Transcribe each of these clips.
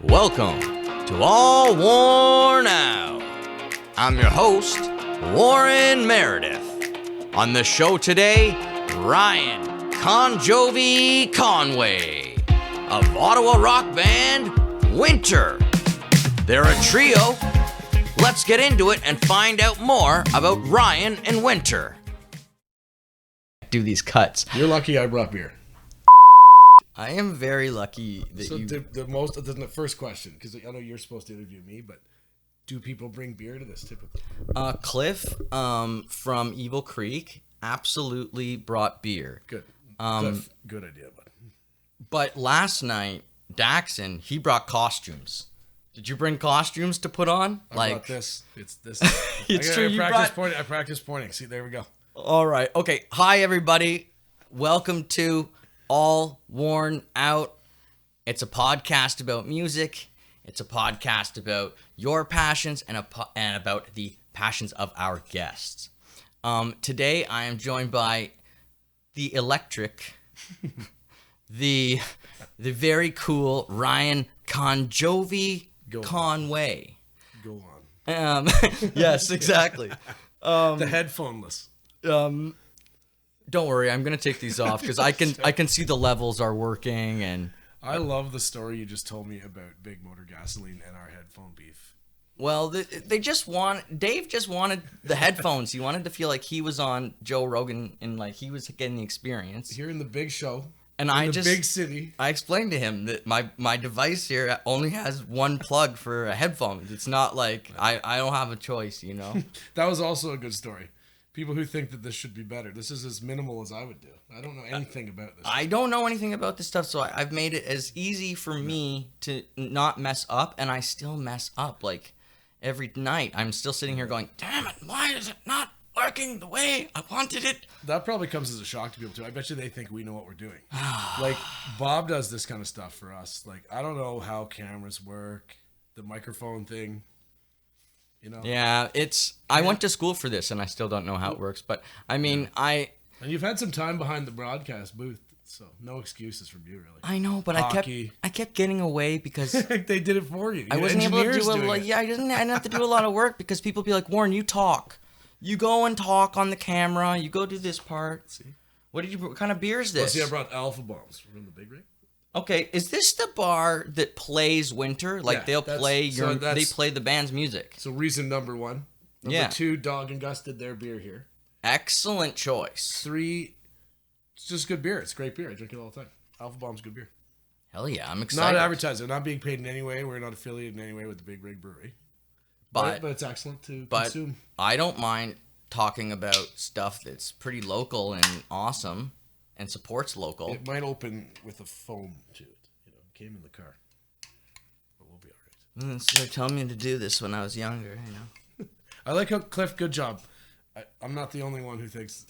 Welcome to All Worn Out. I'm your host, Warren Meredith. On the show today, Ryan Con Jovi Conway of Ottawa rock band Wyntr. They're a trio. Let's get into it and find out more about Ryan and Wyntr. Do these cuts. You're lucky I brought beer. I am very lucky that so the first question, because I know you're supposed to interview me, but do people bring beer to this typically? Cliff from Evil Creek absolutely brought beer. Good. Cliff, good idea, bud. But last night, Daxon, he brought costumes. Did you bring costumes to put on? I brought this. It's this. It's true. I practice pointing. See, there we go. All right. Okay. Hi, everybody. Welcome to All Worn Out. It's a podcast about music. It's a podcast about your passions and about the passions of our guests. Today, I am joined by the electric, the very cool Ryan Con Jovi Conway. Go on. Yes, exactly. The headphoneless. Don't worry, I'm gonna take these off because I can see the levels are working. And I love the story you just told me about Big Motor Gasoline and our headphone beef. Well, Dave just wanted the headphones. He wanted to feel like he was on Joe Rogan and like he was getting the experience Here in the big show. And in the big city. I explained to him that my device here only has one plug for a headphone. It's not like I don't have a choice, you know. That was also a good story. People who think that this should be better. This is as minimal as I would do. I don't know anything about this. I don't know anything about this stuff, so I've made it as easy for me to not mess up, and I still mess up. Like, every night, I'm still sitting here going, damn it, why is it not working the way I wanted it? That probably comes as a shock to people, too. I bet you they think we know what we're doing. Like, Bob does this kind of stuff for us. Like, I don't know how cameras work, the microphone thing. You know? Yeah, I went to school for this, and I still don't know how it works. But, I mean, And you've had some time behind the broadcast booth, so no excuses from you, really. I know, but I kept getting away because... They did it for you. I wasn't able to do I didn't have to do a lot of work because people be like, Warren, you talk. You go and talk on the camera. You go do this part. See? What kind of beer is this? I brought Alpha Bombs from the Big Rig. Okay, is this the bar that plays Wyntr? Like they play the band's music. So reason number one. Number two, Dog and Gus did their beer here. Excellent choice. 3, it's just good beer. It's great beer. I drink it all the time. Alpha Bomb's good beer. Hell yeah, I'm excited. Not advertising. Not being paid in any way. We're not affiliated in any way with the Big Rig Brewery. But it's excellent to consume. I don't mind talking about stuff that's pretty local and awesome. And supports local. It might open with a foam to it. You know, it came in the car. But we'll be all right. So they're telling me to do this when I was younger, you know. I like how, Cliff, good job. I'm not the only one who thinks...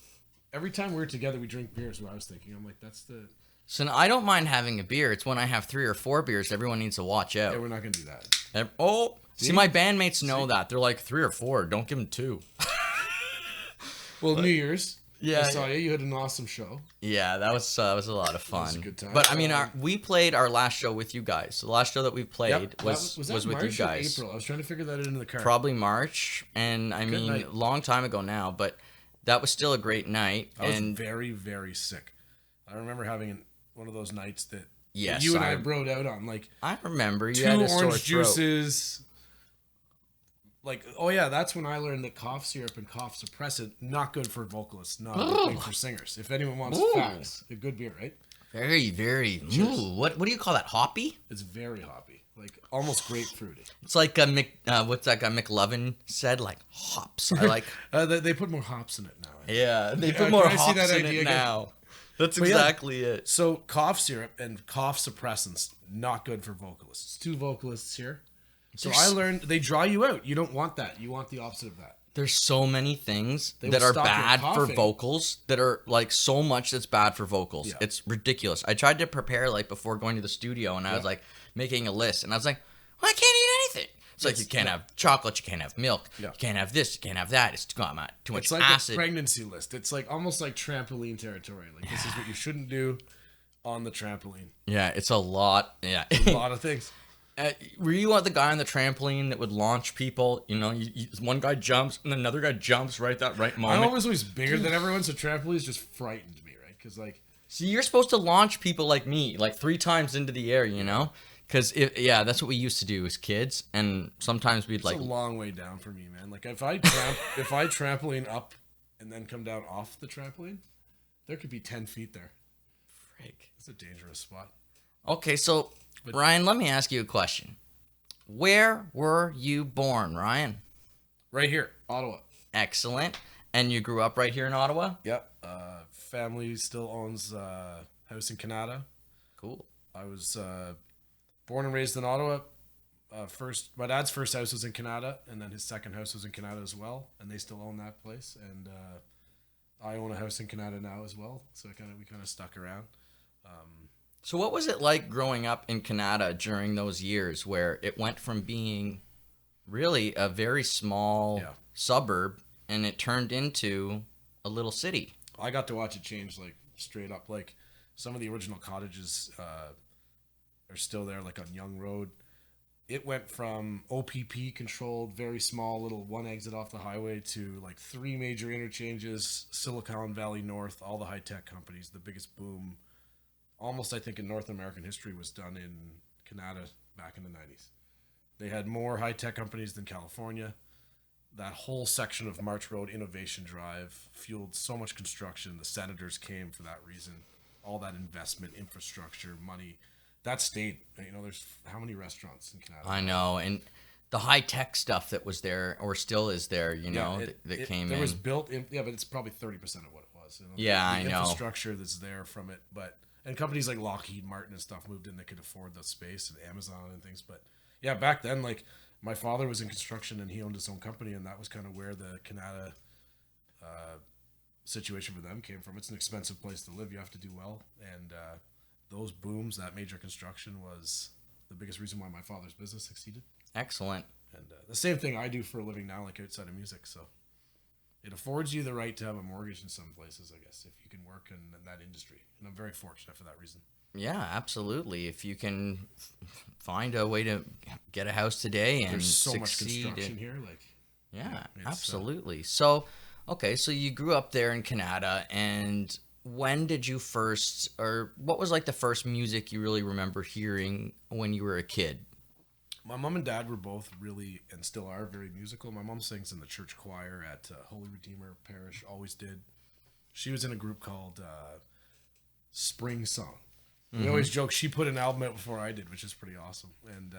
Every time we're together, we drink beer is what I was thinking. I'm like, that's the... So I don't mind having a beer. It's when I have 3 or 4 beers, everyone needs to watch out. Yeah, we're not going to do that. See, my bandmates know that. They're like, 3 or 4, don't give them 2. Well, New Year's... Yeah, I saw you. You had an awesome show. Yeah, that was a lot of fun. That was a good time. But I mean, we played our last show with you guys. The last show that we played was with March you guys. Or April? I was trying to figure that out in the car. Probably March, and I mean, a long time ago now. But that was still a great night. I was very, very sick. I remember having one of those nights that you and I broed out on. Like I remember you 2 had a sore orange throat. juices. Like, oh yeah, that's when I learned that cough syrup and cough suppressant, not good for vocalists, not good for singers. If anyone wants facts, a good beer, right? Very, very. What do you call that? Hoppy? It's very hoppy, like almost grapefruity. It's like what's that guy McLovin said? Like hops. I like. They put more hops in it now. Yeah, they put more hops in it now. That's exactly it. So cough syrup and cough suppressants, not good for vocalists. 2 vocalists here. So I learned they dry you out. You don't want that. You want the opposite of that. There's so many things that are bad for vocals that are like so much that's bad for vocals. Yeah. It's ridiculous. I tried to prepare like before going to the studio and I was like making a list and I was like, well, I can't eat anything. It's like you can't have chocolate, you can't have milk, you can't have this, you can't have that. It's too much acid. It's like a pregnancy list. It's like almost like trampoline territory. Like this is what you shouldn't do on the trampoline. Yeah, it's a lot. Yeah. A lot of things. Were you the guy on the trampoline that would launch people? You know, one guy jumps and another guy jumps right at that right moment. I'm always bigger than everyone, so trampolines just frightened me, right? Because like, see, you're supposed to launch people like me, like 3 times into the air, you know? Because that's what we used to do as kids, and sometimes we'd it's like a long way down for me, man. Like if I trampoline up and then come down off the trampoline, there could be 10 feet there. Frick. It's a dangerous spot. Okay, so Ryan, let me ask you a question. Where were you born, Ryan? Right here, Ottawa. Excellent. And you grew up right here in Ottawa? Yep. Family still owns a house in Canada. Cool. I was born and raised in Ottawa. My dad's first house was in Canada, and then his second house was in Canada as well, and they still own that place. And I own a house in Canada now as well, so we kind of stuck around. So what was it like growing up in Canada during those years where it went from being really a very small suburb and it turned into a little city? I got to watch it change, like, straight up. Like, some of the original cottages are still there, like on Young Road. It went from OPP controlled, very small, little one exit off the highway to like 3 major interchanges, Silicon Valley North, all the high-tech companies. The biggest boom, almost I think in North American history, was done in Canada back in the 90s. They had more high-tech companies than California. That whole section of March Road Innovation Drive fueled so much construction. The senators came for that reason. All that investment, infrastructure, money, that stayed. You know, there's how many restaurants in Canada? I know, and the high-tech stuff that was there or still is there, you know, that came in. It was built in, but it's probably 30% of what it was. You know, I know. The infrastructure that's there from it, and companies like Lockheed Martin and stuff moved in that could afford the space, and Amazon and things. But yeah, back then, like, my father was in construction and he owned his own company, and that was kind of where the Canada situation for them came from. It's an expensive place to live. You have to do well. And those booms, that major construction, was the biggest reason why my father's business succeeded. Excellent. And the same thing I do for a living now, like outside of music. So it affords you the right to have a mortgage in some places, I guess, if you can work in that industry. And I'm very fortunate for that reason. Yeah, absolutely. If you can find a way to get a house today and there's so much succeed construction here, like absolutely. So, okay, so you grew up there in Canada, and when did you first, or what was like the first music you really remember hearing when you were a kid? My mom and dad were both really, and still are, very musical. My mom sings in the church choir at Holy Redeemer Parish, always did. She was in a group called Spring Song. We always joke she put an album out before I did, which is pretty awesome. And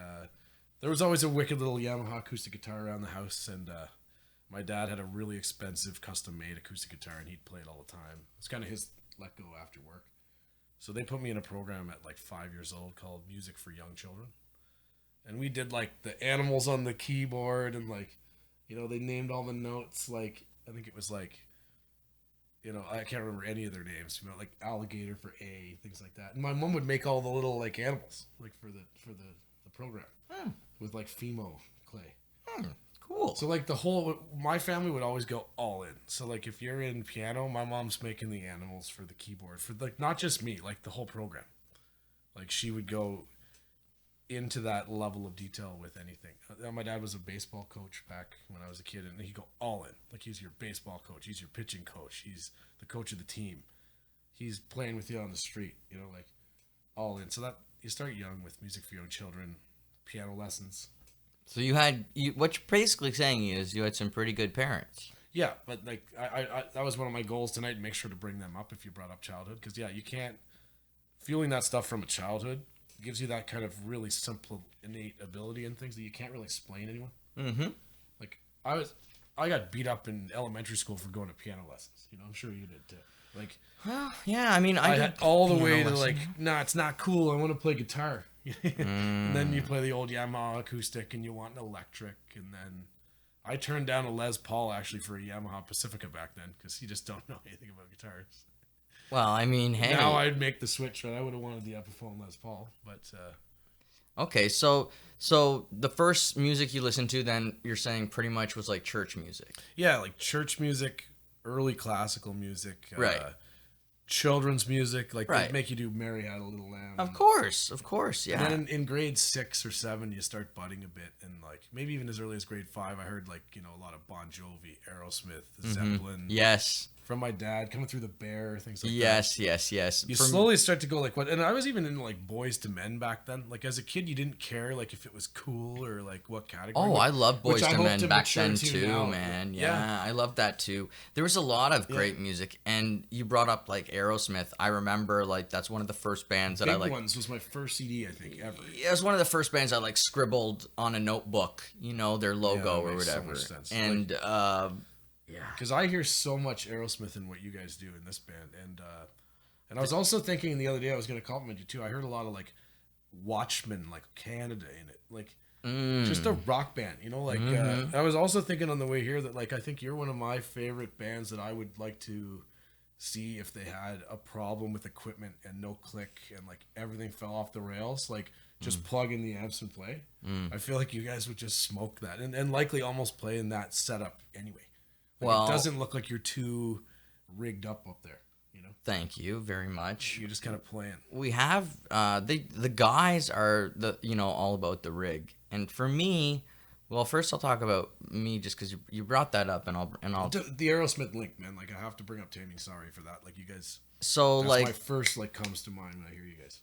there was always a wicked little Yamaha acoustic guitar around the house, and my dad had a really expensive custom-made acoustic guitar, and he'd play it all the time. It's kind of his let go after work. So they put me in a program at like 5 years old called Music for Young Children. And we did like the animals on the keyboard, and like, you know, they named all the notes. Like, I think it was like, you know, I can't remember any of their names, you know, like alligator for A, things like that. And my mom would make all the little like animals, like for the program with like Fimo clay. Cool. So like my family would always go all in. So like if you're in piano, my mom's making the animals for the keyboard, for like not just me, like the whole program. Like she would go into that level of detail with anything. My dad was a baseball coach back when I was a kid, and he'd go all in. Like, he's your baseball coach, he's your pitching coach, he's the coach of the team, he's playing with you on the street, you know, like all in. So that you start young with music for young children, piano lessons. So what you're basically saying is you had some pretty good parents. Yeah, but like I that was one of my goals tonight, make sure to bring them up if you brought up childhood, because you can't, feeling that stuff from a childhood gives you that kind of really simple innate ability and things that you can't really explain anyone. Mm-hmm. Like I got beat up in elementary school for going to piano lessons. You know, I'm sure you did too. Like, yeah, I mean, I had all the way to like, nah, it's not cool. I want to play guitar. And then you play the old Yamaha acoustic, and you want an electric, and then I turned down a Les Paul actually for a Yamaha Pacifica back then, because you just don't know anything about guitars. Well, I mean, hey. Now I'd make the switch, right? I would have wanted the Epiphone Les Paul, but... Okay, so the first music you listened to, then, you're saying pretty much was like church music. Yeah, like church music, early classical music. Right. children's music, like Right. they make you do Mary Had a Little Lamb. Of course, yeah. And then in grade 6 or 7, you start budding a bit, and like maybe even as early as grade 5, I heard like a lot of Bon Jovi, Aerosmith, Zeppelin. Yes. From my dad, Coming Through the Bear, things like that. Yes. You slowly start to go like what, and I was even into like Boys to Men back then. Like as a kid, you didn't care like if it was cool or like what category. Oh, I love Boys to Men back then too, now. man. Yeah, I love that too. There was a lot of great music, and you brought up like Aerosmith. I remember like that's one of the first bands that I like. Big Ones was my first CD, I think, ever. It was one of the first bands I like scribbled on a notebook, their logo or whatever. So much sense. And yeah, because I hear so much Aerosmith in what you guys do in this band, and I was also thinking the other day I was going to compliment you too. I heard a lot of like Watchmen, like Canada in it, like just a rock band, I was also thinking on the way here that like I think you're one of my favorite bands that I would like to see if they had a problem with equipment and no click and like everything fell off the rails, like just plug in the amps and play. I feel like you guys would just smoke that and likely almost play in that setup anyway. Like, it doesn't look like you're too rigged up there, Thank you very much. You're just kind of playing. We have the guys are all about the rig, and for me, well, first I'll talk about me just because you brought that up, and I'll the Aerosmith link, man. Like I have to bring up Taming Sorry for that. Like you guys. So that's like my first like comes to mind when I hear you guys.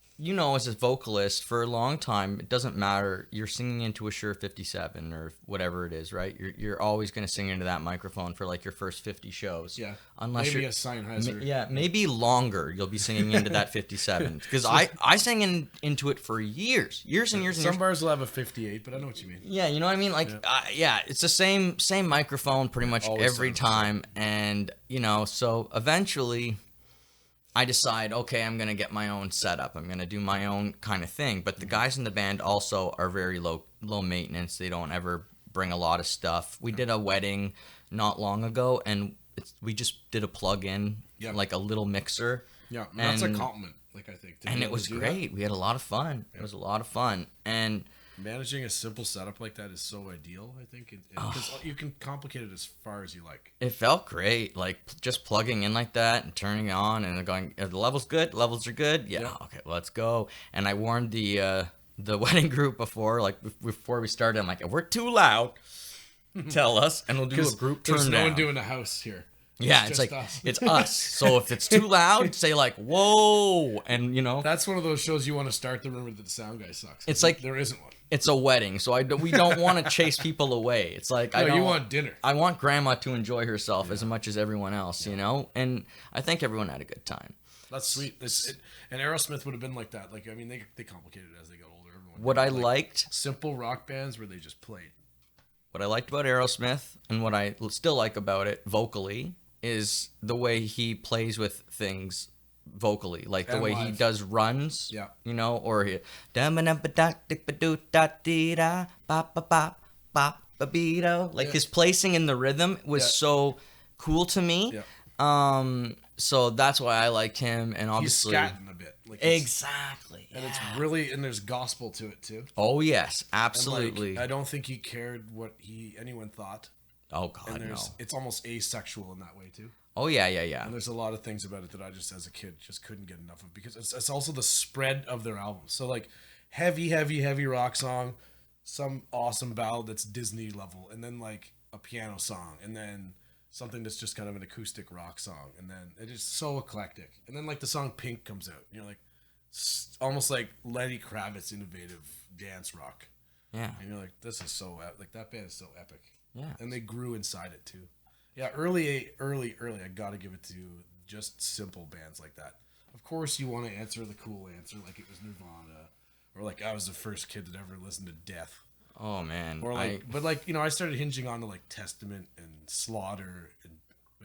As a vocalist for a long time, it doesn't matter. You're singing into a Shure 57 or whatever it is, right? You're always going to sing into that microphone for like your first 50 shows. Yeah. Unless maybe you're a Sennheiser. Yeah, maybe longer. You'll be singing into that 57 because I sang into it for years and years and years. Some bars will have a 58, but I know what you mean. Yeah, you know what I mean. Like, it's the same microphone pretty much Always every time, and so eventually I decide, okay, I'm going to get my own setup. I'm going to do my own kind of thing. But the guys in the band also are very low maintenance. They don't ever bring a lot of stuff. We did a wedding not long ago, and we just did a plug-in, like a little mixer. Yeah, that's a compliment, like I think. And it was great. We had a lot of fun. It was a lot of fun. And managing a simple setup like that is so ideal, I think, because you can complicate it as far as you like. It felt great, like just plugging in like that and turning it on and going, are the levels good? Levels are good? Yeah. Okay, let's go. And I warned the wedding group before we started. I'm like, if we're too loud, tell us, and we'll do a group turn down. There's no one doing a house here. Yeah, it's like us. It's us. So if it's too loud, say like, "Whoa!" And that's one of those shows you want to start to remember that the sound guy sucks. It's like there isn't one. It's a wedding, so we don't want to chase people away. It's like you want dinner. I want grandma to enjoy herself as much as everyone else, and I think everyone had a good time. That's sweet. And Aerosmith would have been like that. Like I mean, they complicated it as they got older. Everyone what I liked simple rock bands where they just played. What I liked about Aerosmith and what I still like about it vocally is the way he plays with things vocally, like the way he does runs, or he like his placing in the rhythm was so cool to me. So that's why I liked him, and obviously he's scatting a bit, like exactly, and it's really, and there's gospel to it too. Oh yes, absolutely. I don't think he cared what anyone thought. Oh God, no. It's almost asexual in that way too. Oh yeah. And there's a lot of things about it that I just, as a kid, just couldn't get enough of because it's also the spread of their albums. So like heavy rock song, some awesome ballad that's Disney level, and then like a piano song, and then something that's just kind of an acoustic rock song, and then it is so eclectic. And then like the song Pink comes out, like almost like Lenny Kravitz innovative dance rock. Yeah. And you're like, this is so like that band is so epic. Yeah. And they grew inside it too. Yeah, early, I gotta give it to just simple bands like that. Of course, you want to answer the cool answer, like it was Nirvana, or like I was the first kid that ever listened to Death. Oh man, or like, but like I started hinging on to like Testament and Slaughter and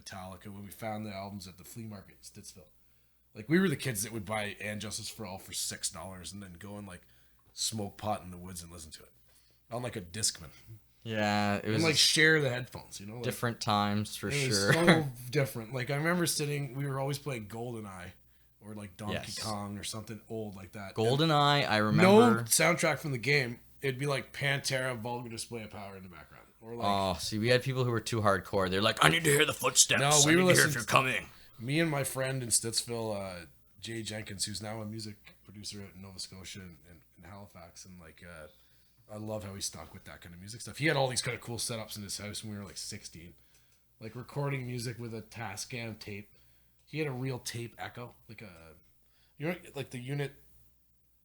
Metallica when we found the albums at the flea market in Stittsville. Like we were the kids that would buy And Justice for All for $6 and then go and like smoke pot in the woods and listen to it on like a Discman. Yeah, it was and like share the headphones, like, different times for sure. It was so different. Like I remember we were always playing GoldenEye or like Donkey Kong or something old like that. GoldenEye, I remember. No soundtrack from the game. It'd be like Pantera, Vulgar Display of Power in the background. Or like, see, we had people who were too hardcore. They're like, I need to hear the footsteps. No, we were listening. If you're coming. Me and my friend in Stittsville, Jay Jenkins, who's now a music producer at Nova Scotia in Halifax, and like I love how he stuck with that kind of music stuff. He had all these kind of cool setups in his house when we were like 16, like recording music with a Tascam tape. He had a real tape echo, like like the unit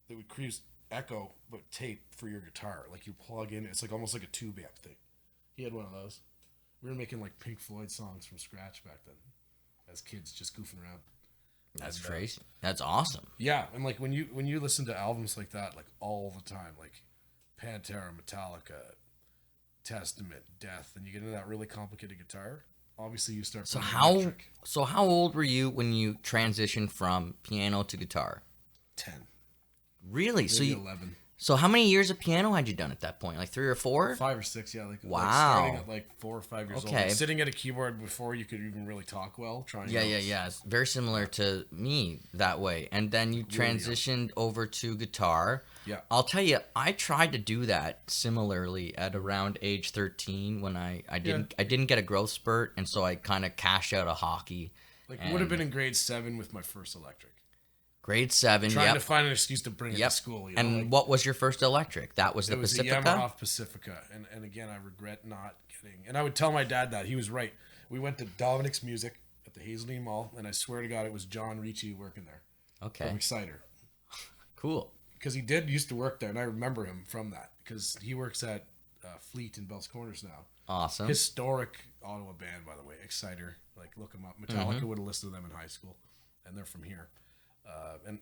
that would create echo but tape for your guitar. Like you plug in, it's like almost like a tube amp thing. He had one of those. We were making like Pink Floyd songs from scratch back then, as kids, just goofing around. That's crazy. That's awesome. Yeah, and like when you listen to albums like that, like all the time, like Pantera, Metallica, Testament, Death, and you get into that really complicated guitar. Obviously, you start. So how old were you when you transitioned from piano to guitar? 10. Really? Maybe 11. So how many years of piano had you done at that point? Like 3 or 4? 5 or 6, yeah. Like wow. Like starting at like 4 or 5 years old. Like sitting at a keyboard before you could even really talk well. Yeah. It's very similar to me that way. And then you transitioned over to guitar. Yeah. I'll tell you, I tried to do that similarly at around age 13 when I didn't get a growth spurt, and so I kind of cashed out of hockey. Like would have been in grade 7 with my first electric. Grade 7, Trying to find an excuse to bring it to school. You know? And what was your first electric? That was the Pacifica? It was a Yamaha Pacifica. And again, I regret not getting... And I would tell my dad that. He was right. We went to Dominic's Music at the Hazeldean Mall, and I swear to God, it was John Ricci working there. Okay. From Exciter. Cool. Because he used to work there, and I remember him from that. Because he works at Fleet in Bell's Corners now. Awesome. Historic Ottawa band, by the way. Exciter. Like, look them up. Metallica would have listened to them in high school. And they're from here.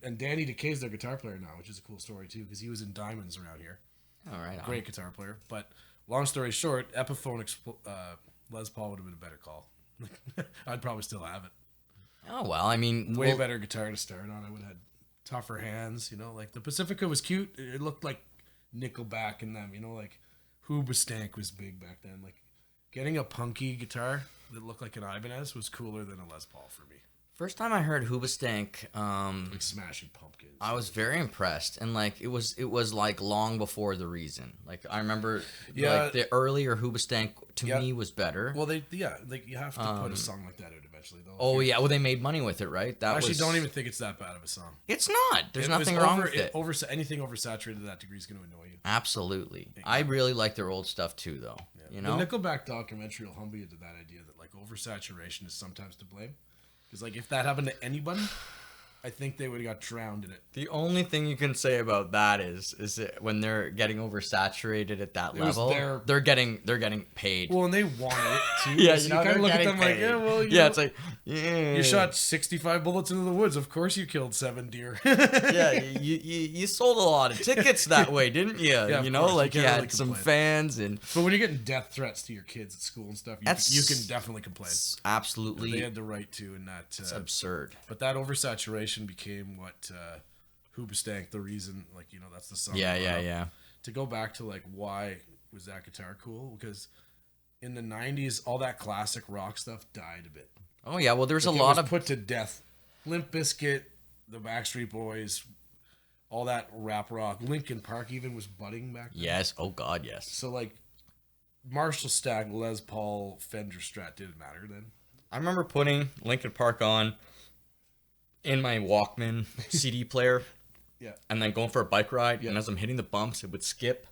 And Danny DeKay's their guitar player now, which is a cool story too, because he was in Diamonds around here. All right, great guitar player. But long story short, Epiphone Les Paul would have been a better call. I'd probably still have it. Oh well, I mean, way better guitar to start on. I would have had tougher hands, you know. Like the Pacifica was cute. It looked like Nickelback in them, you know. Like Hoobastank was big back then. Like getting a punky guitar that looked like an Ibanez was cooler than a Les Paul for me. First time I heard Hoobastank, like Smashing Pumpkins. I was very impressed, and like it was like long before The Reason. Like I remember, like the earlier Hoobastank to me was better. Well, like you have to put a song like that out eventually, though. Oh yeah, well they made money with it, right? That actually don't even think it's that bad of a song. It's not. There's nothing wrong with it. Anything oversaturated to that degree is going to annoy you. Absolutely. Yeah. I really like their old stuff too, though. Yeah. You know, the Nickelback documentary will humble you to that idea that like oversaturation is sometimes to blame. Because, like, if that happened to anybody, I think they would have got drowned in it. The only thing you can say about that is that when they're getting oversaturated at that level, they're getting paid. Well, and they wanted it, too. Yeah, so you kind of look at them paid. Like, yeah, well, you know, it's like, you shot 65 bullets into the woods. Of course you killed 7 deer. Yeah, you sold a lot of tickets that way, didn't you? Yeah, you know, course. like you had really some fans. But when you're getting death threats to your kids at school and stuff, you can definitely complain. Absolutely. They had the right to, and that... it's absurd. But that oversaturation became what Hoobastank, the reason, like, you know, that's the song. Yeah. To go back to, like, why was that guitar cool? Because in the 90s, all that classic rock stuff died a bit. Oh, yeah, well, there's a lot of... put to death. Limp Bizkit, the Backstreet Boys, all that rap rock. Linkin Park even was budding back then. Yes, oh, God, yes. So, like, Marshall Stack, Les Paul, Fender Strat didn't matter then. I remember putting Linkin Park on in my Walkman CD player, and then going for a bike ride, and as I'm hitting the bumps, it would skip,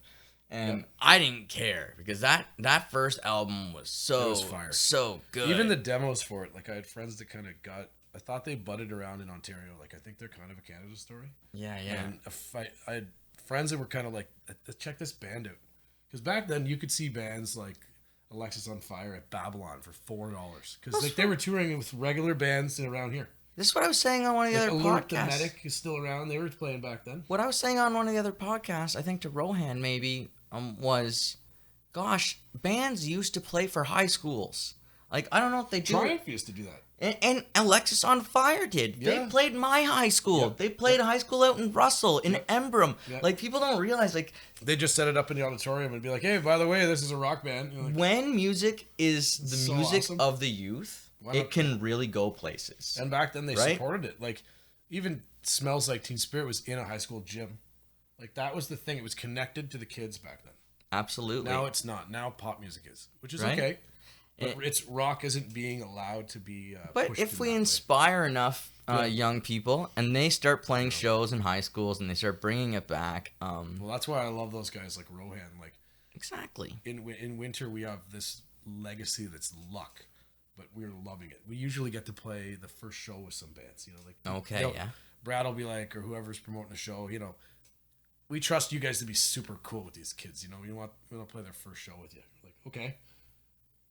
and I didn't care, because that first album was so good. Even the demos for it, like I had friends that kind of I thought they butted around in Ontario, like I think they're kind of a Canada story. Yeah. And I had friends that were kind of like, check this band out, because back then you could see bands like Alexis on Fire at Babylon for $4, because like they were touring with regular bands around here. This is what I was saying on one of the other podcasts. The Medic is still around. They were playing back then. What I was saying on one of the other podcasts, I think to Rohan maybe, was, gosh, bands used to play for high schools. Like, I don't know if they do. Triumph used to do that. And Alexis on Fire did. Yeah. They played my high school. Yeah. They played a high school out in Russell, in Embrum. Yeah. Like, people don't realize, like... They just set it up in the auditorium and be like, hey, by the way, this is a rock band. Like, when music is the music of the youth, it can really go places. And back then, they supported it. Like, even Smells Like Teen Spirit was in a high school gym. Like, that was the thing. It was connected to the kids back then. Absolutely. Now it's not. Now pop music is, which is okay. But it's rock isn't being allowed to be But pushed if in we that way. inspire enough young people and they start playing shows in high schools and they start bringing it back, Well, that's why I love those guys like Rohan. Like exactly. in Wyntr, we have this legacy that's luck, but we're loving it. We usually get to play the first show with some bands. You know, like Okay, yeah. Brad will be like, or whoever's promoting the show, you know, we trust you guys to be super cool with these kids. You know, we want to play their first show with you. Like, okay.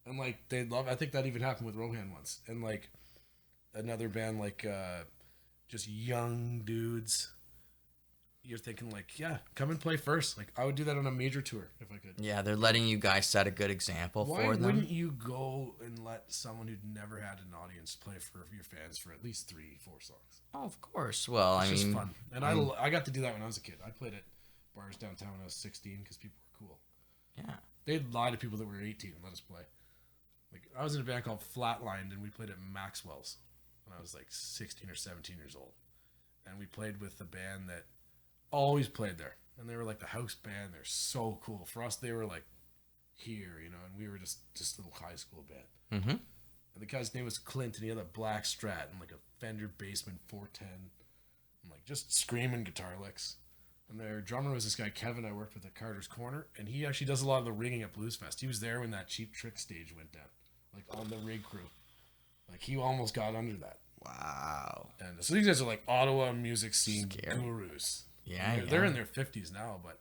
And like they love. I think that even happened with Rohan once, and like another band like just young dudes. You're thinking like, yeah, come and play first. Like I would do that on a major tour if I could. Yeah, they're letting you guys set a good example Why for them. wouldn't you go and let someone who'd never had an audience play for your fans for at least 3-4 songs? Oh, of course. Well, It's I just mean, fun, and I got to do that when I was a kid. I played at bars downtown when I was 16 because people were cool. yeah. They'd lie to people that were 18 and let us play. Like I was in a band called Flatlined, and we played at Maxwell's when I was like 16 or 17 years old, and we played with the band that always played there, and they were like the house band. They're so cool. For us, they were like here, you know, and we were just a little high school band. Mm-hmm. And the guy's name was Clint, and he had a black Strat and like a Fender Bassman 410, and like just screaming guitar licks. And their drummer was this guy Kevin I worked with at Carter's Corner, and he actually does a lot of the rigging at Blues Fest. He was there when that Cheap Trick stage went down, like on the rig crew. Like he almost got under that. Wow. And so these guys are like Ottawa music scene Scary. gurus. Yeah, They're in their 50s now, but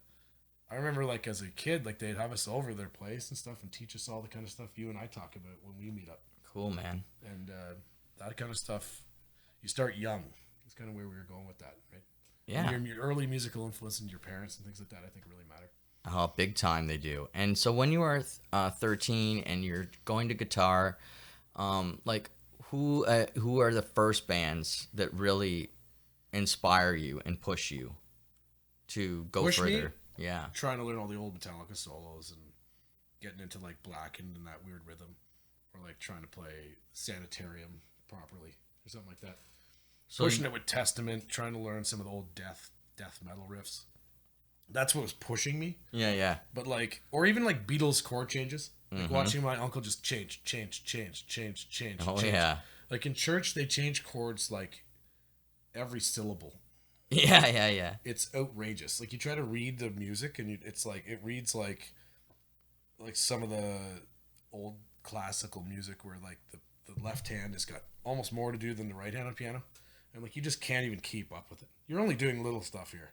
I remember like as a kid, like they'd have us over their place and stuff and teach us all the kind of stuff you and I talk about when we meet up. Cool, man. And that kind of stuff, you start young. That's kind of where we were going with that, right? Yeah. And your early musical influence and your parents and things like that, I think really matter. Oh, big time they do. And so when you are 13 and you're going to guitar, like who are the first bands that really inspire you and push you to go Push me? further? Yeah. Trying to learn all the old Metallica solos and getting into like Blackened and that weird rhythm, or like trying to play Sanitarium properly or something like that. So Pushing it with Testament, trying to learn some of the old death metal riffs. That's what was pushing me. Yeah. But like, or even like Beatles chord changes. Like watching my uncle just change. Oh, change. yeah. Like in church, they change chords like every syllable. Yeah. It's outrageous. Like you try to read the music and it's like, it reads like some of the old classical music where like the left hand has got almost more to do than the right hand on piano. And like, you just can't even keep up with it. You're only doing little stuff here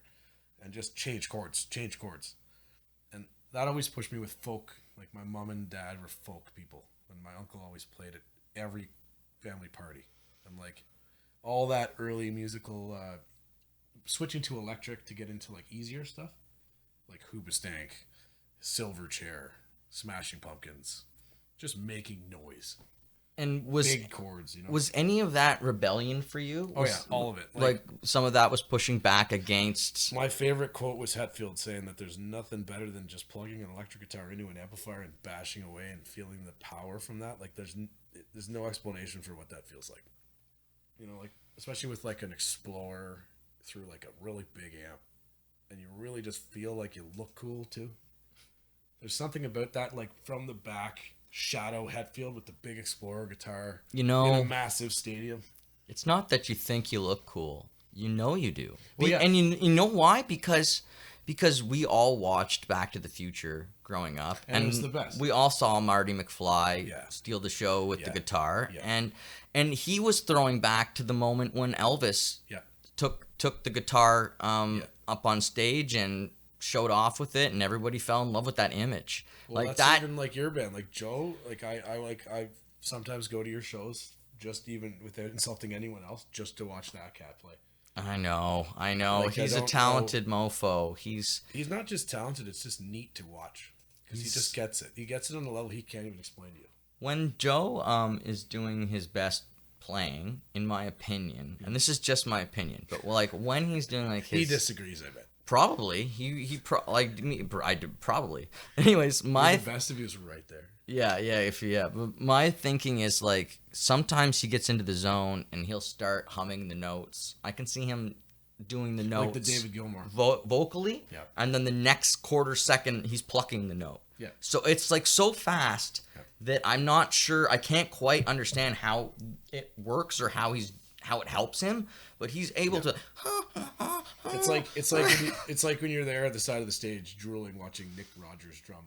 and just change chords. And that always pushed me with folk. Like my mom and dad were folk people, and my uncle always played at every family party. And like all that early musical, switching to electric to get into like easier stuff, like Hoobastank, Silverchair, Smashing Pumpkins, just making noise. And was big chords, you know. Was any of that rebellion for you? Oh yeah, all of it. Like some of that was pushing back against. My favorite quote was Hetfield saying that there's nothing better than just plugging an electric guitar into an amplifier and bashing away and feeling the power from that. Like there's no explanation for what that feels like. You know, like especially with like an Explorer through like a really big amp, and you really just feel like you look cool too. There's something about that, like from the back. Shadow Hetfield with the big Explorer guitar, you know, in a massive stadium. It's not that you think you look cool. You know you do. Well, yeah. And you know why? Because we all watched Back to the Future growing up. And it was the best. We all saw Marty McFly steal the show with the guitar. Yeah. And he was throwing back to the moment when Elvis took the guitar up on stage and showed off with it, and everybody fell in love with that image. Well, like that's that. Even like your band, like Joe. Like I sometimes go to your shows just even without insulting anyone else, just to watch that cat play. I know. Like, he's a talented mofo. He's not just talented; it's just neat to watch because he just gets it. He gets it on a level he can't even explain to you. When Joe is doing his best playing, in my opinion, and this is just my opinion, but like when he's doing like his, he disagrees. I bet. Probably like me. I do probably. Anyways, The best of you is right there. Yeah. But my thinking is like sometimes he gets into the zone and he'll start humming the notes. I can see him doing the notes like the David Gilmour vocally, and then the next quarter second he's plucking the note. Yeah. So it's like so fast that I'm not sure. I can't quite understand how it works or how it helps him, but he's able to. It's like when you're there at the side of the stage drooling watching Nick Rogers drum.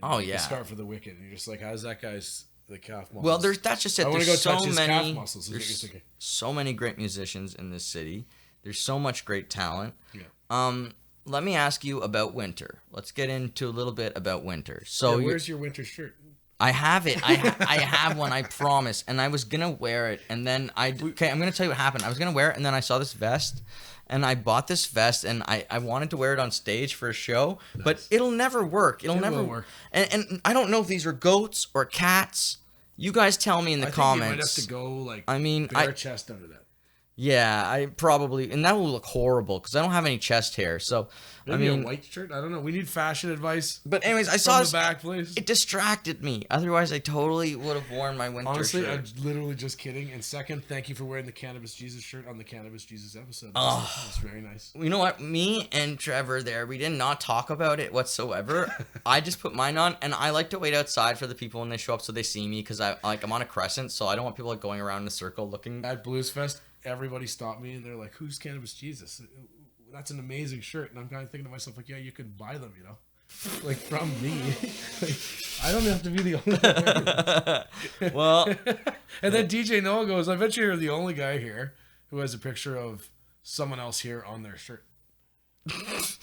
Oh yeah. Start for the Wicked, and you're just like, how's that guy's the calf muscles? Well, that's just it. I want to There's go touch so his many. calf muscles. There's so many great musicians in this city. There's so much great talent. Yeah. Let me ask you about Wyntr. Let's get into a little bit about Wyntr. So, where's your Wyntr shirt? I have it. I have one. I promise. And I was gonna wear it, and then I'm gonna tell you what happened. I was gonna wear it, and then I saw this vest, and I bought this vest, and I wanted to wear it on stage for a show, but it'll never work. It'll never work. And I don't know if these are goats or cats. You guys tell me in the comments. You might have to go bare chest under that. Yeah, I probably, and that will look horrible because I don't have any chest hair. So maybe a white shirt. I don't know. We need fashion advice. But anyways, I saw this. Back, please. It distracted me. Otherwise, I totally would have worn my Wyntr Honestly, shirt. I'm literally just kidding. And second, thank you for wearing the Cannabis Jesus shirt on the Cannabis Jesus episode. That's very nice. You know what? Me and Trevor there, we did not talk about it whatsoever. I just put mine on, and I like to wait outside for the people when they show up so they see me because I'm on a crescent, so I don't want people going around in a circle looking. At Blues Fest, everybody stopped me and they're like, "Who's Cannabis Jesus? That's an amazing shirt." And I'm kind of thinking to myself, like, yeah, you could buy them, like from me. Like, I don't have to be the only one. Well, and then DJ Noah goes, "I bet you're the only guy here who has a picture of someone else here on their shirt."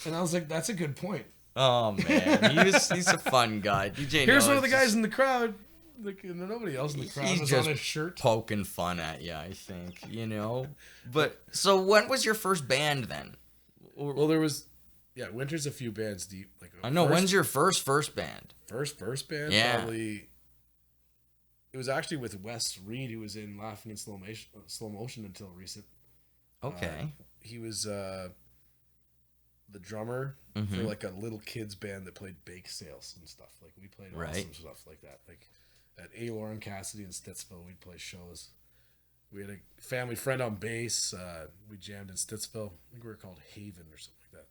And I was like, "That's a good point." Oh man, he's a fun guy. DJ. Here's one of the guys in the crowd. Like, nobody else in the crowd was on his shirt. Poking fun at you, I think, But so, when was your first band then? Well, there was, Wyntr's a few bands deep. Like I know. When's your first band? First band? Yeah. Probably. It was actually with Wes Reed, who was in Laughing in Slow Motion until recent. Okay. He was the drummer for like a little kids band that played bake sales and stuff. Like we played awesome stuff like that. Like. At A. Lauren Cassidy in Stittsville, we'd play shows. We had a family friend on bass. We jammed in Stittsville. I think we were called Haven or something like that.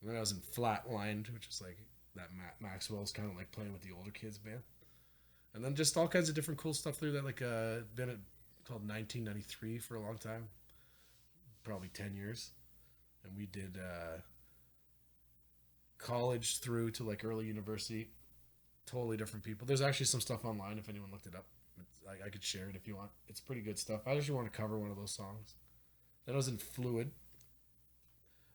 And then I was in Flatlined, which is like that Maxwell's kind of like playing with the older kids band. And then just all kinds of different cool stuff through that. Like been at called 1993 for a long time, probably 10 years. And we did college through to like early university. Totally different people. There's actually some stuff online if anyone looked it up. I could share it if you want. It's pretty good stuff. I actually want to cover one of those songs. Then I was in Fluid.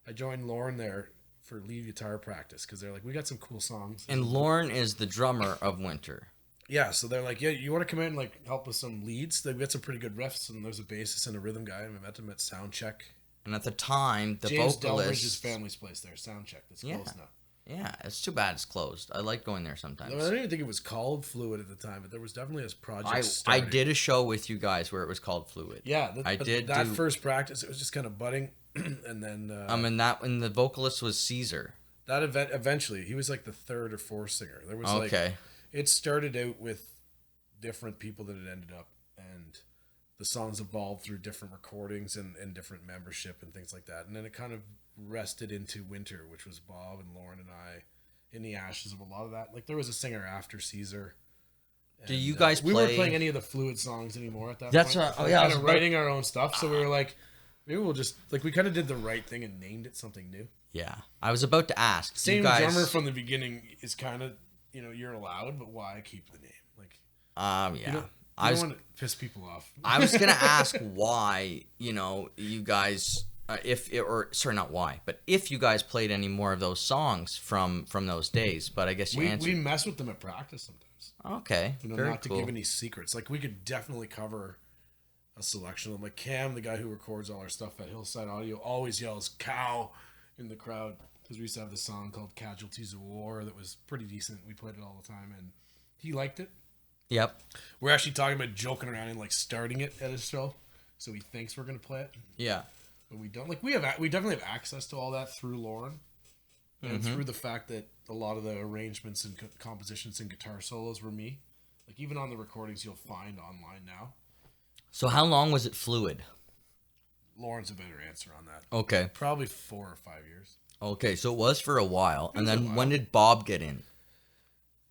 I joined Lauren there for lead guitar practice because they're like, we got some cool songs. And Lauren is the drummer of Wyntr. Yeah, so they're like, yeah, you want to come in and like help with some leads? They've got some pretty good riffs, and there's a bassist and a rhythm guy, and we met them at Soundcheck. And at the time, the James vocalist... Delbridge's family's place there, Soundcheck. That's closed now. Yeah, it's too bad it's closed. I like going there sometimes. I don't even think it was called Fluid at the time, but there was definitely a project I did a show with you guys where it was called Fluid. Yeah, that first practice, it was just kind of budding, and then and the vocalist was Caesar. That event eventually, he was like the third or fourth singer. There was it started out with different people that it ended up, and the songs evolved through different recordings and different membership and things like that, and then it kind of rested into Wyntr, which was Bob and Lauren and I in the ashes of a lot of that. Like there was a singer after Caesar. Do you guys play? We weren't playing any of the Fluid songs anymore at that point. That's we were kind of writing our own stuff, so we were like, maybe we'll just like we kind of did the right thing and named it something new. Yeah, I was about to ask. Same drummer from the beginning is kind of you're allowed, but why keep the name? Like, yeah. You don't want to piss people off. I was gonna ask why you guys. If you guys played any more of those songs from those days, but I guess you answered. We mess with them at practice sometimes. Okay, very not cool. To give any secrets. Like we could definitely cover a selection of them. Like Cam, the guy who records all our stuff at Hillside Audio, always yells "cow" in the crowd because we used to have this song called "Casualties of War" that was pretty decent. We played it all the time, and he liked it. Yep. We're actually talking about joking around and like starting it at his show, so he thinks we're gonna play it. Yeah. But we don't. Like we definitely have access to all that through Lauren, and through the fact that a lot of the arrangements and compositions and guitar solos were me. Like even on the recordings you'll find online now. So how long was it Fluid? Lauren's a better answer on that. Okay. Probably 4 or 5 years. Okay, so it was for a while, and then when did Bob get in?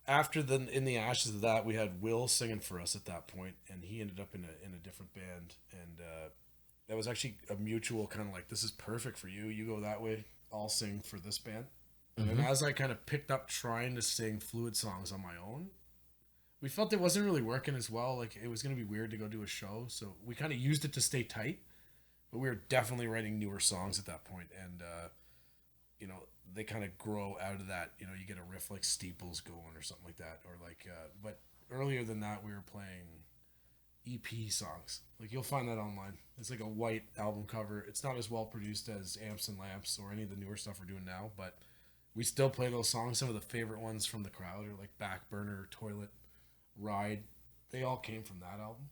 after in the ashes of that, we had Will singing for us at that point, and he ended up in a different band, and that was actually a mutual kind of like, this is perfect for you. You go that way, I'll sing for this band. Mm-hmm. And as I kind of picked up trying to sing fluid songs on my own, we felt it wasn't really working as well. Like, it was going to be weird to go do a show, so we kind of used it to stay tight. But we were definitely writing newer songs at that point, and you know, they kind of grow out of that. You know, you get a riff like Steeples going or something like that, or like. But earlier than that, we were playing EP songs. Like, you'll find that online. It's like a white album cover. It's not as well produced as Amps and Lamps or any of the newer stuff we're doing now, but we still play those songs. Some of the favorite ones from the crowd are like Back Burner, Toilet, Ride. They all came from that album.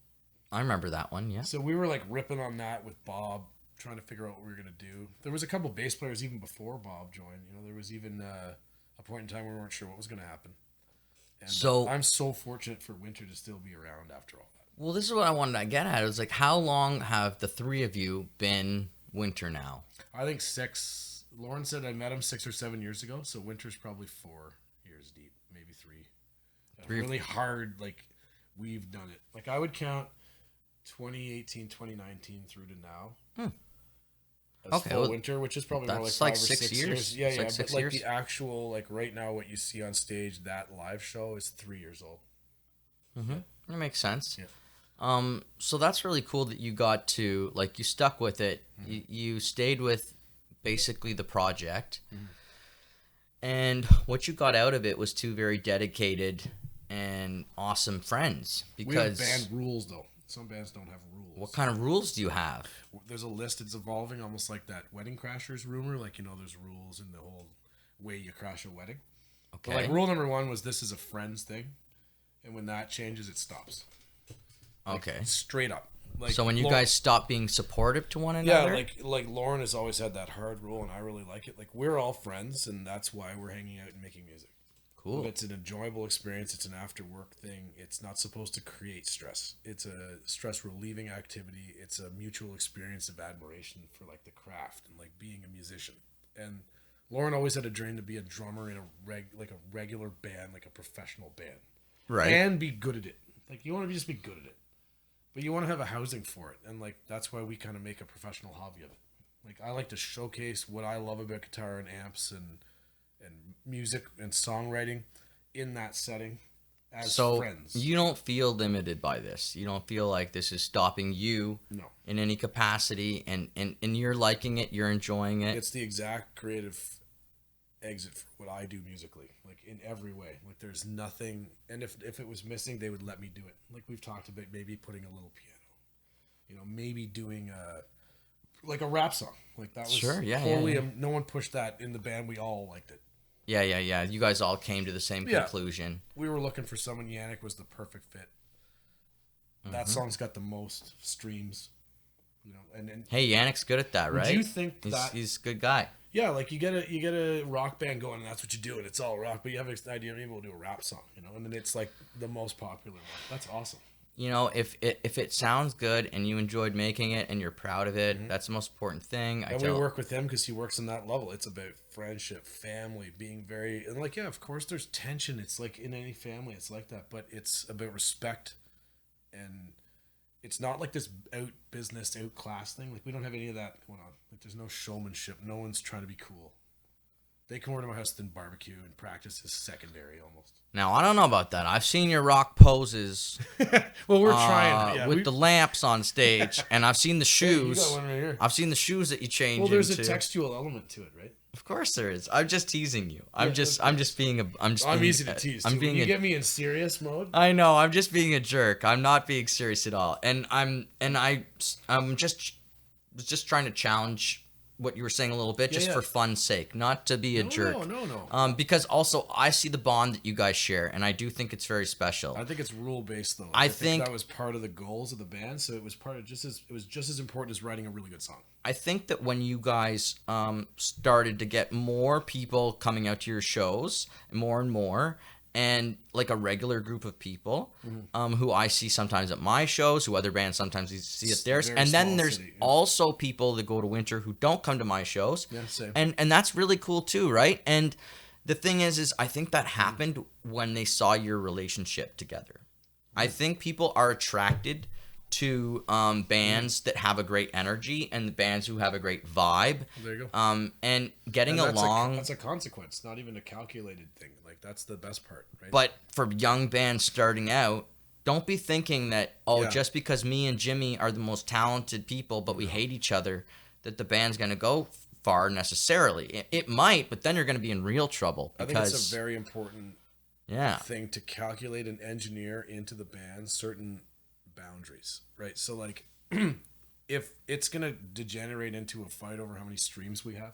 I remember that one, yeah. So we were like ripping on that with Bob, trying to figure out what we were going to do. There was a couple bass players even before Bob joined. You know, there was even a point in time where we weren't sure what was going to happen. And so I'm so fortunate for Wyntr to still be around after all that. Well, this is what I wanted to get at. It was like, how long have the three of you been Wyntr now? I think 6. Lauren said I met him 6 or 7 years ago, so Winter's probably 4 years deep, maybe 3. Really hard, like, we've done it. Like, I would count 2018, 2019 through to now. As full Wyntr, which is probably more like 5 or 6 years. Yeah, yeah. But like the actual, like right now, what you see on stage, that live show is 3 years old. Mm-hmm. Yeah. That makes sense. Yeah. So that's really cool that you got to, like, you stuck with it. Mm-hmm. You stayed with basically the project. Mm-hmm. And what you got out of it was 2 very dedicated and awesome friends. Because we have band rules, though. Some bands don't have rules. What kind of rules do you have? There's a list. It's evolving, almost like that Wedding Crashers rumor. Like, you know, there's rules in the whole way you crash a wedding. Okay. But like, rule number 1 was this is a friends thing. And when that changes, it stops. Like, okay. Straight up. Like, so when you guys stop being supportive to one another? Yeah, like Lauren has always had that hard rule, and I really like it. Like, we're all friends, and that's why we're hanging out and making music. Cool. It's an enjoyable experience. It's an after-work thing. It's not supposed to create stress. It's a stress-relieving activity. It's a mutual experience of admiration for, like, the craft and, like, being a musician. And Lauren always had a dream to be a drummer in a regular band, like a professional band. Right. And be good at it. Like, you want to just be good at it. But you want to have a housing for it. And, like, that's why we kind of make a professional hobby of it. Like, I like to showcase what I love about guitar and amps and music and songwriting in that setting as friends. So you don't feel limited by this. You don't feel like this is stopping you in any capacity, and you're liking it, you're enjoying it. It's the exact creative exit for what I do musically, like in every way. Like, there's nothing, and if it was missing, they would let me do it. Like, we've talked about maybe putting a little piano, you know, maybe doing like a rap song. Like, that was totally no one pushed that in the band. We all liked it. Yeah. You guys all came to the same conclusion. We were looking for someone. Yannick was the perfect fit. That song's got the most streams, you know. And hey, Yannick's good at that, right? Do you think he's a good guy? Yeah, like you get a rock band going, and that's what you do, and it's all rock. But you have an idea, maybe we'll do a rap song, you know, and then it's like the most popular one. That's awesome. You know, if it sounds good and you enjoyed making it and you're proud of it, that's the most important thing. We work with him because he works on that level. It's about friendship, family, being very, and like, yeah, of course there's tension. It's like in any family, it's like that, but it's about respect, and it's not like this out class thing. Like, we don't have any of that going on. Like, there's no showmanship. No one's trying to be cool. They come over to my house and barbecue, and practice is secondary almost. Now, I don't know about that. I've seen your rock poses. Well, we're trying. Yeah, with the lamps on stage, and I've seen the shoes. You got one right here. I've seen the shoes that you change Well, there's into. a textual element to it, right? Of course there is. I'm just teasing you. I'm just being a. I'm easy to tease. When you get me in serious mode. I know. I'm just being a jerk. I'm not being serious at all. And I'm just trying to challenge what you were saying a little bit, just for fun's sake, not to be a jerk. No. Because also I see the bond that you guys share, and I do think it's very special. I think it's rule based though. I think that was part of the goals of the band, so it was just as important as writing a really good song. I think that when you guys started to get more people coming out to your shows, more and more, and like a regular group of people who I see sometimes at my shows, who other bands sometimes see at theirs, and then there's also people that go to Wyntr who don't come to my shows, same. and that's really cool too, right? And The thing is I think that happened when they saw your relationship together. I think people are attracted to bands that have a great energy and the bands who have a great vibe. There you go. And getting along. That's a consequence, not even a calculated thing. Like, that's the best part, right? But for young bands starting out, don't be thinking that, just because me and Jimmy are the most talented people, but we hate each other, that the band's going to go far necessarily. It might, but then you're going to be in real trouble. Because, I think it's a very important thing to calculate and engineer into the band certain boundaries, right? So, like, if it's going to degenerate into a fight over how many streams we have,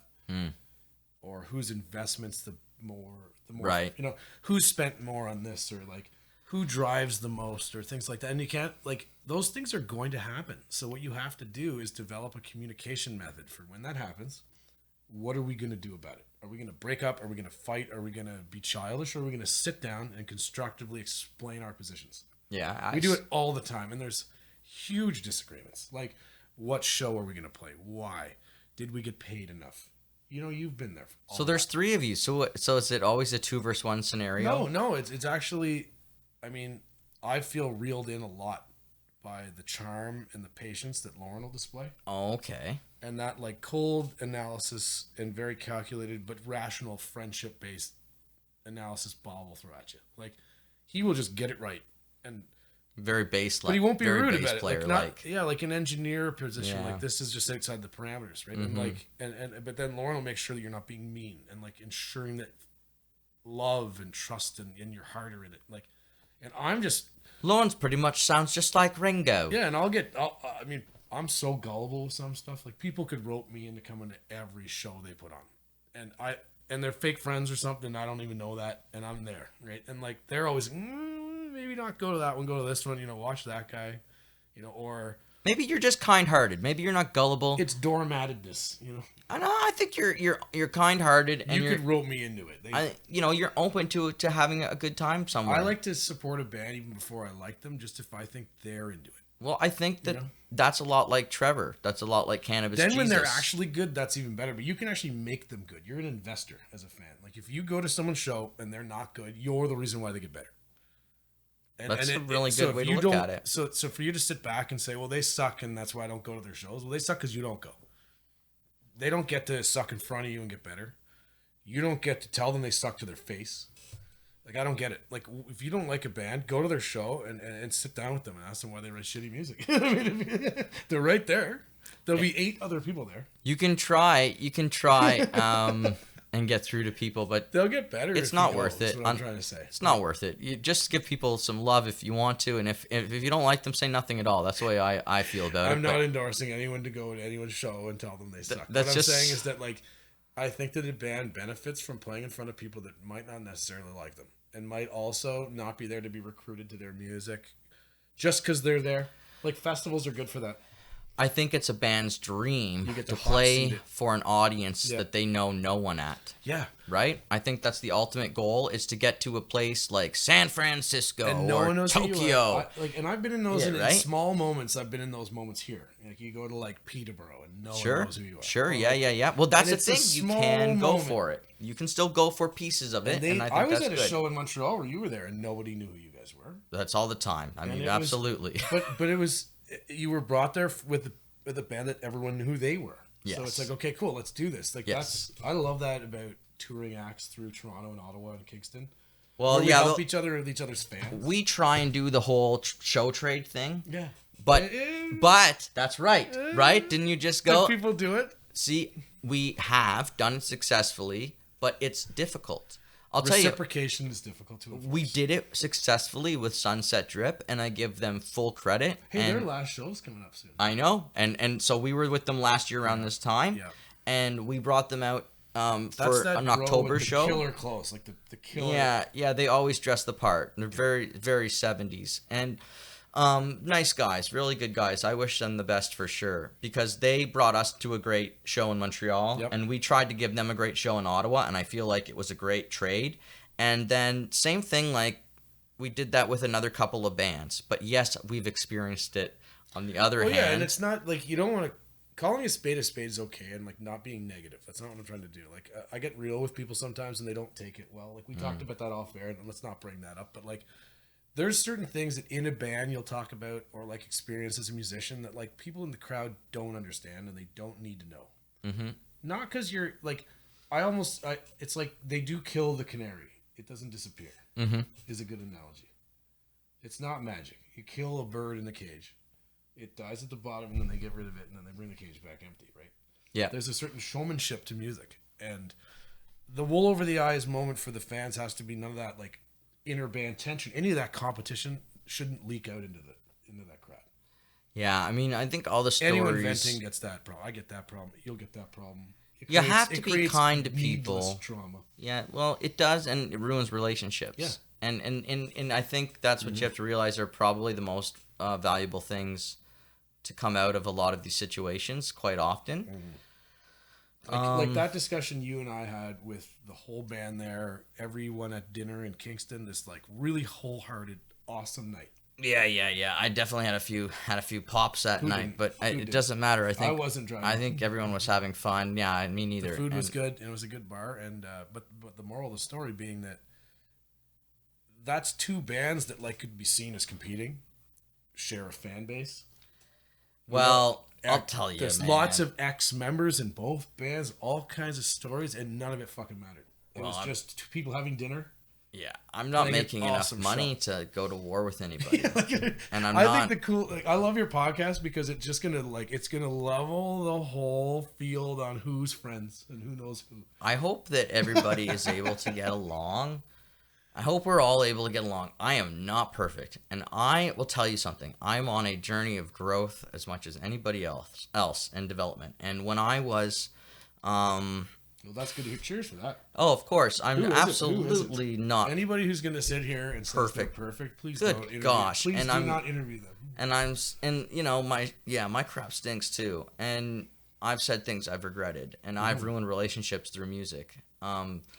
or whose investments the more, right? You know, who spent more on this, or like who drives the most, or things like that. And you can't, like, those things are going to happen. So what you have to do is develop a communication method for when that happens. What are we going to do about it? Are we going to break up? Are we going to fight? Are we going to be childish? Or are we going to sit down and constructively explain our positions? Yeah, we do it all the time, and there's huge disagreements. Like, what show are we going to play? Why? Did we get paid enough? You know, you've been there. So there's 3 of you. So is it always a 2 versus 1 scenario? No. It's actually, I mean, I feel reeled in a lot by the charm and the patience that Lauren will display. Oh, okay. And that, like, cold analysis and very calculated but rational friendship-based analysis Bob will throw at you. Like, he will just get it right. And very base, but he won't be rude about it. Like an engineer position. Yeah. Like, this is just outside the parameters, right? Mm-hmm. And like, but then Lauren will make sure that you're not being mean, and like ensuring that love and trust and your heart are in it. Like, and I'm just Lauren's pretty much sounds just like Ringo. Yeah, and I mean, I'm so gullible with some stuff. Like, people could rope me into coming to every show they put on, and they're fake friends or something. I don't even know that, and I'm there, right? And like, they're always. Maybe not go to that one, go to this one, you know, watch that guy, you know, or maybe you're just kind-hearted. Maybe you're not gullible. It's doormatedness, you know. I think you're kind-hearted, and you could rope me into it. You're open to having a good time somewhere. I like to support a band even before I like them, just if I think they're into it. Well, I think that that's a lot like Trevor. That's a lot like Cannabis Then Jesus. When they're actually good, that's even better. But you can actually make them good. You're an investor as a fan. Like, if you go to someone's show and they're not good, you're the reason why they get better. That's a really good way to look at it. So for you to sit back and say, well, they suck and that's why I don't go to their shows. Well, they suck because you don't go. They don't get to suck in front of you and get better. You don't get to tell them they suck to their face. Like, I don't get it. Like, if you don't like a band, go to their show and sit down with them and ask them why they write shitty music. I mean, they're right there. There'll be 8 other people there. You can try and get through to people, but they'll get better. It's not worth it. That's what I'm trying to say. It's not worth it. You just give people some love if you want to, and if you don't like them, say nothing at all. That's the way I feel about it. I'm not endorsing anyone to go to anyone's show and tell them they suck. What I'm saying is that, like, I think that a band benefits from playing in front of people that might not necessarily like them, and might also not be there to be recruited to their music just because they're there. Like, festivals are good for that. I think it's a band's dream to play for an audience that they know no one at. Yeah. Right? I think that's the ultimate goal, is to get to a place like San Francisco and no or one knows Tokyo. And I've been in those in small moments. I've been in those moments here. Like, you go to, like, Peterborough and no one knows who you are. Sure, yeah. Well, that's the thing. You can go for it. You can still go for pieces of it. And I think I was at a show in Montreal where you were there and nobody knew who you guys were. That's all the time. I mean, absolutely. But it was... You were brought there with a band that everyone knew who they were. Yes. So it's like, okay, cool, let's do this. Like, I love that about touring acts through Toronto and Ottawa and Kingston. Well, we help each other with each other's fans. We try and do the whole show trade thing. Yeah. But that's right. Right? Didn't you just go? Did people do it? See, we have done it successfully, but it's difficult. I'll tell you, reciprocation is difficult to enforce. We did it successfully with Sunset Drip, and I give them full credit. Hey, their last show's coming up soon. I know, and so we were with them last year around this time, and we brought them out for an October show. Killer clothes, like the killer. Yeah, they always dress the part. They're very, very 70s, and nice guys, really good guys. I wish them the best for sure, because they brought us to a great show in Montreal, and we tried to give them a great show in Ottawa, and I feel like it was a great trade. And then same thing, like, we did that with another couple of bands. But yes, we've experienced it on the other hand. Yeah, and it's not like, you don't want to calling a spade is okay, and like not being negative. That's not what I'm trying to do. Like I get real with people sometimes, and they don't take it well. Like we talked about that off air, and let's not bring that up. But like, there's certain things that in a band you'll talk about, or like experience as a musician, that like people in the crowd don't understand, and they don't need to know. Mm-hmm. Not because you're like, it's like they do kill the canary. It doesn't disappear. Mm-hmm. Is a good analogy. It's not magic. You kill a bird in the cage. It dies at the bottom, and then they get rid of it, and then they bring the cage back empty, right? Yeah. There's a certain showmanship to music, and the wool over the eyes moment for the fans has to be none of that like inner band tension. Any of that competition shouldn't leak out into that crowd. Yeah, I mean, I think all the stories. Anyone venting gets that problem. I get that problem. You'll get that problem. You have to be kind to people. Trauma. Yeah, well, it does, and it ruins relationships. Yeah. And I think that's what you have to realize are probably the most valuable things to come out of a lot of these situations quite often. Like that discussion you and I had with the whole band there, everyone at dinner in Kingston, this like really wholehearted, awesome night. Yeah. I definitely had a few pops that night, but it doesn't matter. I think I wasn't driving. I think everyone was having fun. Yeah, me neither. The food was good, and it was a good bar. And but the moral of the story being that's two bands that like could be seen as competing, share a fan base. Well, I'll tell you, there's man. lots of ex-members in both bands, all kinds of stories, and none of it fucking mattered. It was just two people having dinner. Yeah, I'm not making enough money to go to war with anybody, and I think I love your podcast because it's just gonna it's gonna level the whole field on who's friends and who knows who. I hope that everybody is able to get along. I hope we're all able to get along. I am not perfect, and I will tell you something. I'm on a journey of growth as much as anybody else and development. And when I was, well, that's good to hear. Cheers for that. Oh, of course, I'm absolutely not anybody who's going to sit here and say they're perfect. Please don't interview. Gosh, please and do not interview them. And you know my crap stinks too, and I've said things I've regretted, and I've ruined relationships through music.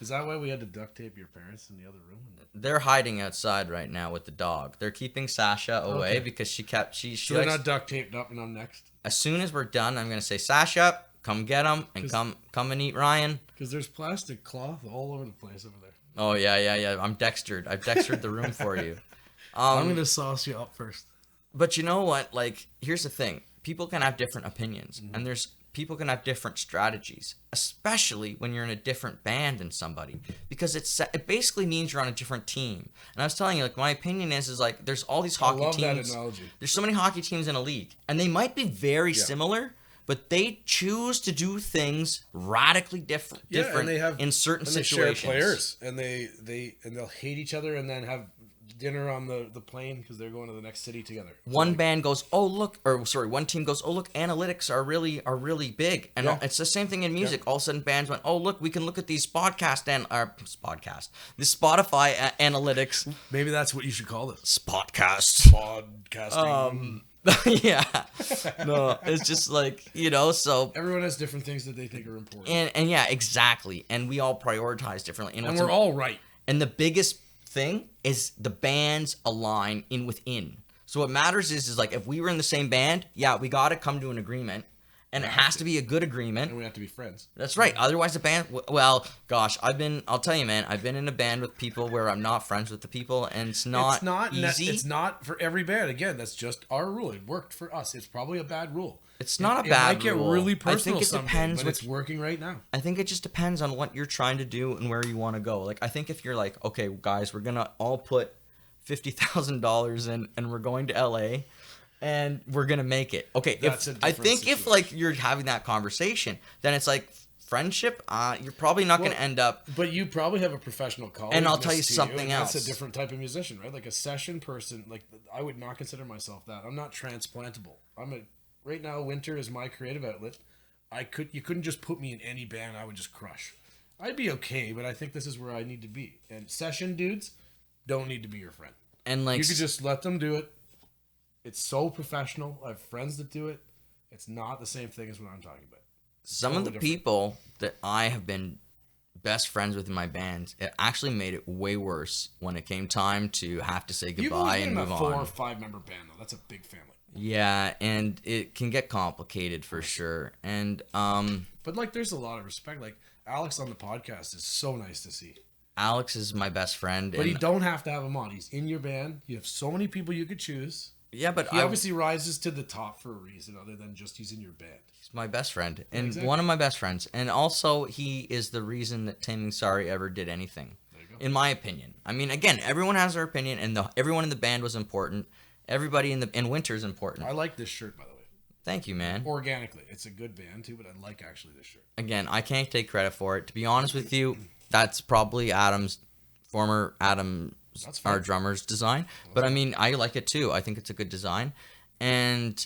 Is that why we had to duct tape your parents in the other room? They're hiding outside right now with the dog. They're keeping Sasha away because she So they're not duct taped up, and I'm next. As soon as we're done, I'm gonna say, Sasha, come get him and come and eat Ryan. Because there's plastic cloth all over the place over there. Oh yeah. I'm Dextered. I've Dextered the room for you. I'm gonna sauce you up first. But you know what? Like, here's the thing: people can have different opinions, and people can have different strategies, especially when you're in a different band than somebody, because it basically means you're on a different team. And I was telling you, like, my opinion is like there's all these hockey teams. I love that analogy. There's so many hockey teams in a league, and they might be very similar, but they choose to do things radically different and they have, in certain and situations. They share players, and they'll hate each other, and then have dinner on the plane because they're going to the next city together. One team goes, oh look, analytics are really big, and it's the same thing in music. All of a sudden, bands went, oh look, we can look at these the Spotify analytics. Maybe that's what you should call it. Podcasting. Yeah. No, it's just like, so everyone has different things that they think are important. And yeah, exactly. And we all prioritize differently. And we're all right. And the biggest thing is the bands align within. So what matters is like if we were in the same band, we got to come to an agreement, and it has to be a good agreement. And we have to be friends. That's right. Otherwise the band, well, gosh, I'll tell you, man, I've been in a band with people where I'm not friends with the people, and it's not easy. It's not for every band. Again, that's just our rule. It worked for us. It's probably a bad rule. It's not a bad rule. It might get really personal I think it depends, but it's working right now. I think it just depends on what you're trying to do and where you want to go. Like, I think if you're like, okay, guys, we're going to all put $50,000 in, and we're going to LA, and we're going to make it. Okay, if like you're having that conversation, then it's like friendship, you're probably not going to end up. But you probably have a professional colleague. And I'll tell you something else. That's a different type of musician, right? Like a session person. Like, I would not consider myself that. I'm not transplantable. Right now, Wyntr is my creative outlet. You couldn't just put me in any band. I would just crush. I'd be okay, but I think this is where I need to be. And session dudes don't need to be your friend. And like, you could just let them do it. It's so professional. I have friends that do it. It's not the same thing as what I'm talking about. Some of the people that I have been best friends with in my band, it actually made it way worse when it came time to have to say goodbye and move on. You've been in a 4 or 5 member band, though. That's a big family. Yeah, and it can get complicated for sure. And But like, there's a lot of respect. Like Alex on the podcast is so nice to see. Alex is my best friend. But and you don't have to have him on. He's in your band. You have so many people you could choose. yeah, but He obviously rises to the top for a reason other than just he's in your band. he's my best friend and Exactly. one of my best friends. And also, he is the reason that Taming Sorry ever did anything, There you go. in my opinion. I mean, again, everyone has their opinion, and everyone in the band was important. Everybody in Wyntr is important. I like this shirt, by the way. Thank you, man. Organically. It's a good band, too, but I like actually this shirt. Again, I can't take credit for it. To be honest with you, that's probably former Adam's, That's fine. our drummer's design. But I mean, I like it too. I think it's a good design. And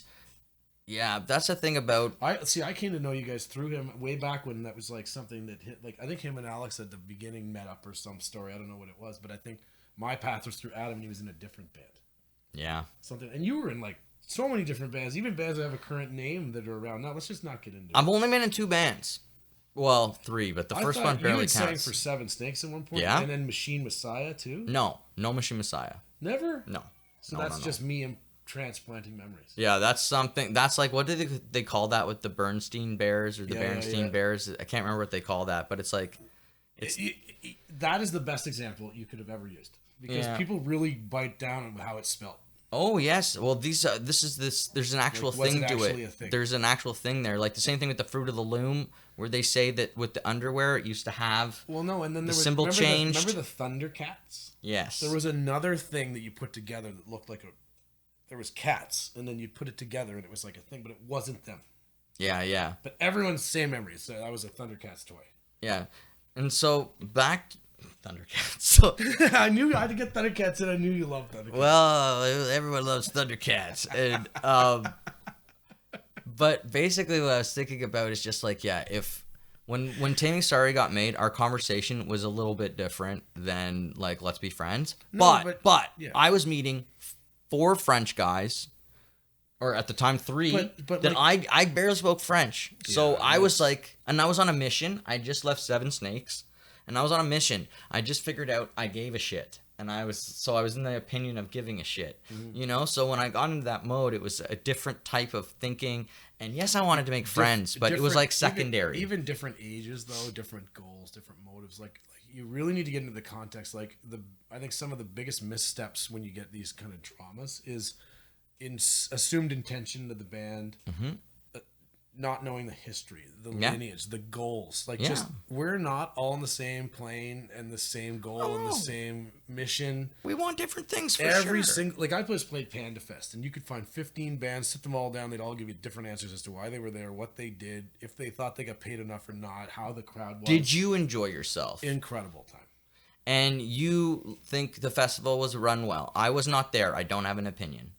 yeah, that's the thing about. I came to know you guys through him way back when that was like something that hit. Like I think him and Alex at the beginning met up or some story. I don't know what it was, but I think my path was through Adam and he was in a different band. Yeah. Something, and you were in like so many different bands, even bands that have a current name that are around. Now let's just not get into it. I've only been in 2 bands. Well, 3, but the I first thought one barely you had sang counts. for Seven Snakes at one point, Yeah? and then Machine Messiah too. No Machine Messiah. Never. No. So No, that's no. just me transplanting memories. Yeah, that's something. That's like, what did they call that with the Bernstein Bears or the Bernstein Bears? I can't remember what they call that, but it's like, That is the best example you could have ever used because Yeah. people really bite down on how it's spelled. oh yes. Well, this. There's an actual Like, was thing it to actually it. a thing? There's an actual thing there. Like the same thing with the Fruit of the Loom, where they say that with the underwear it used to have. Well, no, and then The there was, symbol remember changed. remember the Thundercats? Yes. There was another thing that you put together that looked like there was cats, and then you put it together, and it was like a thing, but it wasn't them. Yeah. But everyone's same memories. So that was a Thundercats toy. Yeah. And so back Thundercats. So I knew I had to get Thundercats, and I knew you loved Thundercats. well, everyone loves Thundercats, and but basically what I was thinking about is just like, yeah, if when Taming Sorry got made, our conversation was a little bit different than like Let's Be Friends. No, But yeah. I was meeting 4 French guys, or at the time 3, But that like- I barely spoke French. So Yeah, I was like, and I was on a mission. I just left Seven Snakes, and I was on a mission. I just figured out I gave a shit. And I was in the opinion of giving a shit, you know? So when I got into that mode, it was a different type of thinking. And yes, I wanted to make friends, but it was like secondary. Even different ages, though, different goals, different motives. Like you really need to get into the context. Like I think some of the biggest missteps when you get these kind of dramas is in assumed intention of the band, not knowing the history, the lineage, the goals. Like just we're not all on the same plane and the same goal and the same mission. We want different things for Every sure. single, like I just played Panda Fest, and you could find 15 bands, sit them all down, they'd all give you different answers as to why they were there, what they did, if they thought they got paid enough or not, how the crowd was. Did you enjoy yourself? Incredible time. And you think the festival was run well? I was not there. I don't have an opinion.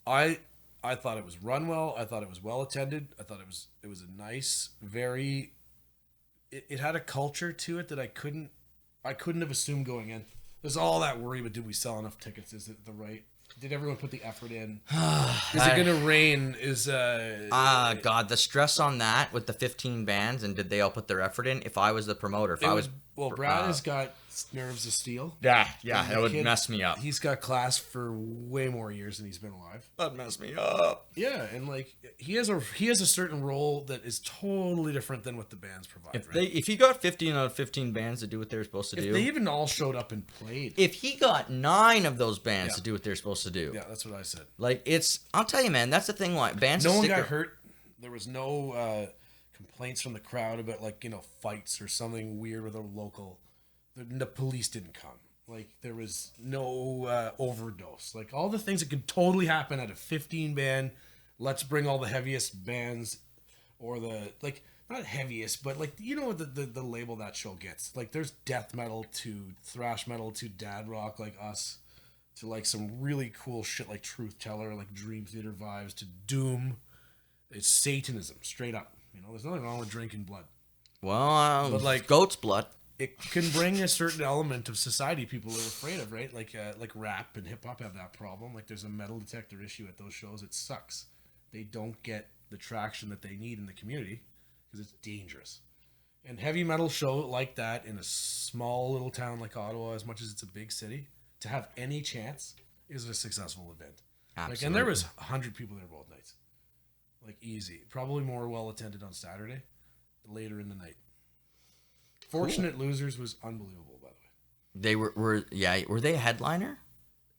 I thought it was run well. I thought it was well attended. I thought it was a nice, very. It had a culture to it that I couldn't have assumed going in. There's all that worry, but did we sell enough tickets? Is it the right? Did everyone put the effort in? Is it gonna rain? God, the stress on that with the 15 bands, and did they all put their effort in? If I was the promoter, Brad has got nerves of steel. yeah, And it the would kid, mess me up. He's got class for way more years than he's been alive. That'd mess me up. Yeah, and like he has a certain role that is totally different than what the bands provide. If he got 15 out of 15 bands to do what they're supposed to do, If they even all showed up and played. if he got 9 of those bands to do what they're supposed to do, Yeah, that's what I said. like I'll tell you, man, that's the thing. Why bands No one stick got hurt. There was no complaints from the crowd about fights or something weird with a local. The police didn't come. Like there was no overdose. Like all the things that could totally happen at a 15 band. Let's bring all the heaviest bands, or not heaviest, but the label that show gets. Like there's death metal to thrash metal to dad rock like us, to like some really cool shit like Truth Teller, like Dream Theater vibes, to Doom. It's Satanism straight up. There's nothing wrong with drinking blood. Well, But, like- goat's blood. It can bring a certain element of society people are afraid of, right? Like rap and hip hop have that problem. Like there's a metal detector issue at those shows. It sucks. They don't get the traction that they need in the community because it's dangerous. And heavy metal show like that in a small little town like Ottawa, as much as it's a big city, to have any chance is a successful event. Like, Absolutely. and there was 100 people there both nights. Like, easy. Probably more well attended on Saturday, later in the night. Fortunate Losers was unbelievable, by the way. They were they a headliner?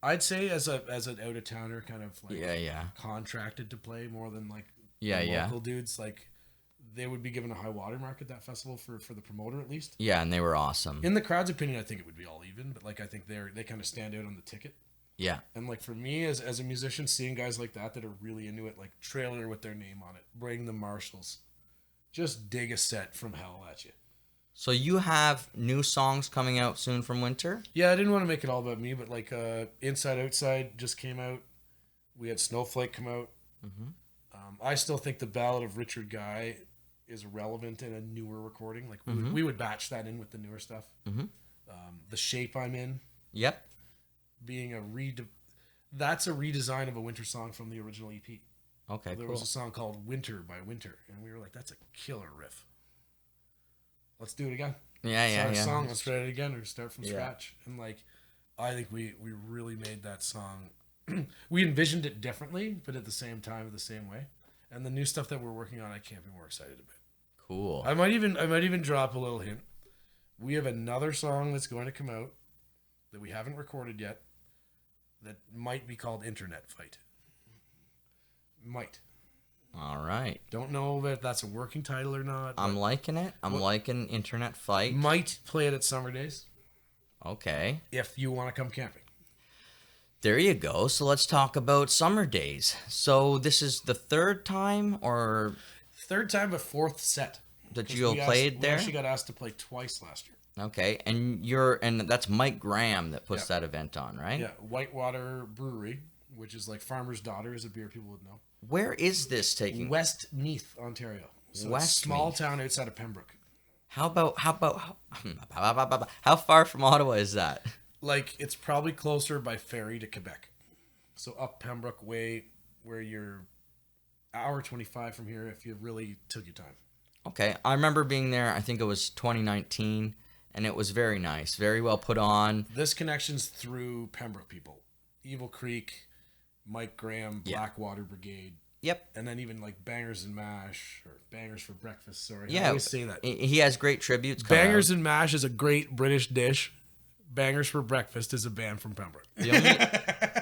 I'd say as an out of towner kind of like Yeah. contracted to play more than like Yeah, the yeah. local dudes. Like, they would be given a high watermark at that festival for the promoter at least. Yeah, and they were awesome. In the crowd's opinion, I think it would be all even, but like I think they kind of stand out on the ticket. Yeah. And like for me as a musician, seeing guys like that are really into it, like trailer with their name on it, bring the Marshalls, just dig a set from hell at you. So you have new songs coming out soon from Wyntr? Yeah, I didn't want to make it all about me, but like Inside Outside just came out. We had Snowflake come out. Mm-hmm. I still think the Ballad of Richard Guy is relevant in a newer recording. Like we would batch that in with the newer stuff. Mm-hmm. The Shape I'm In Yep. being that's a redesign of a Wyntr song from the original EP. Okay, There cool. was a song called Winter by Wyntr, and we were like, that's a killer riff. Let's do it again. Yeah. Song. Let's write it again or start from Yeah. scratch. And like, I think we really made that song. We envisioned it differently, but at the same time, the same way. And the new stuff that we're working on, I can't be more excited about. Cool. I might even drop a little hint. We have another song that's going to come out that we haven't recorded yet that might be called Internet Fight. Might. All right. Don't know if that's a working title or not. I'm liking it. I'm liking Internet Fight. Might play it at Summerdaze Okay. if you want to come camping. There you go. So let's talk about Summerdaze. So this is the third time or Third time, but fourth set. that you played there? We actually got asked to play twice last year. Okay. And that's Mike Graham that puts that event on, right? Yeah, Whitewater Brewery, which is like Farmer's Daughter, is a beer people would know. Where is this taking? Westmeath, Ontario. So it's a Westmeath. small town outside of Pembroke. How far from Ottawa is that? Like, it's probably closer by ferry to Quebec. So up Pembroke way, where you're hour 25 from here if you really took your time. Okay. I remember being there, I think it was 2019, and it was very nice. Very well put on. This connection's through Pembroke people. Evil Creek, Mike Graham, Blackwater Brigade. Yep. And then even like Bangers and Mash, or Bangers for Breakfast, sorry. Yeah. I always say that. He has great tributes. coming Bangers out. and Mash is a great British dish. Bangers for Breakfast is a band from Pembroke. The only...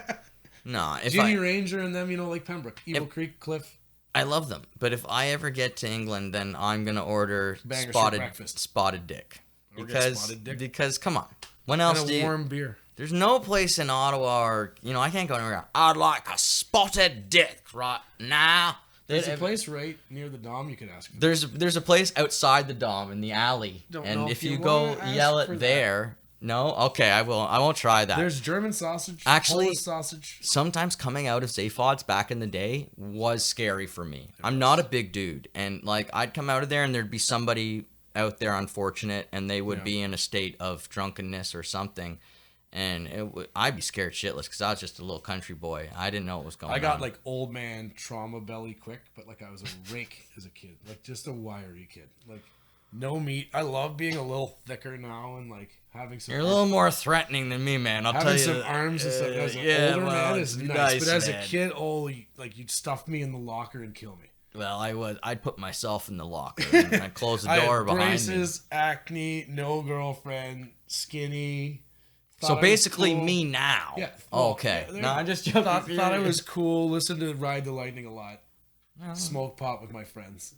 No, if Jimmy Ranger and them, like Pembroke. Evil Creek, Cliff. I love them, but if I ever get to England, then I'm gonna order Bangers for breakfast. spotted dick. Or get Spotted Dick. Because come on, when else And do a you? warm beer. There's no place in Ottawa, or I can't go anywhere. I'd like a spotted dick right now. There's a place right near the Dom you could ask for. There's a place outside the Dom in the alley, Don't and know if if you you go wanna ask yell for it that. there. No, okay, I will. I won't try that. There's German sausage, Actually- Polish sausage. Sometimes coming out of Zaphods back in the day was scary for me. I'm not a big dude, and like I'd come out of there and there'd be somebody out there unfortunate, and they would be in a state of drunkenness or something, and I'd be scared shitless because I was just a little country boy. I didn't know what was going on. I got like old man trauma belly quick, but like I was a rake as a kid, like just a wiry kid, like no meat. I love being a little thicker now and like having some. You're a little more threatening than me, man. I'll tell having you. some arms and stuff. As an older man is nice, but as a kid, you'd stuff me in the locker and kill me. Well, I'd put myself in the locker and I'd close the door behind braces, acne, no girlfriend, skinny. me. So basically, me now. Yeah. Okay. Yeah, No, I'm just joking. thought I was cool. Listened to Ride the Lightning a lot. Smoked pot with my friends.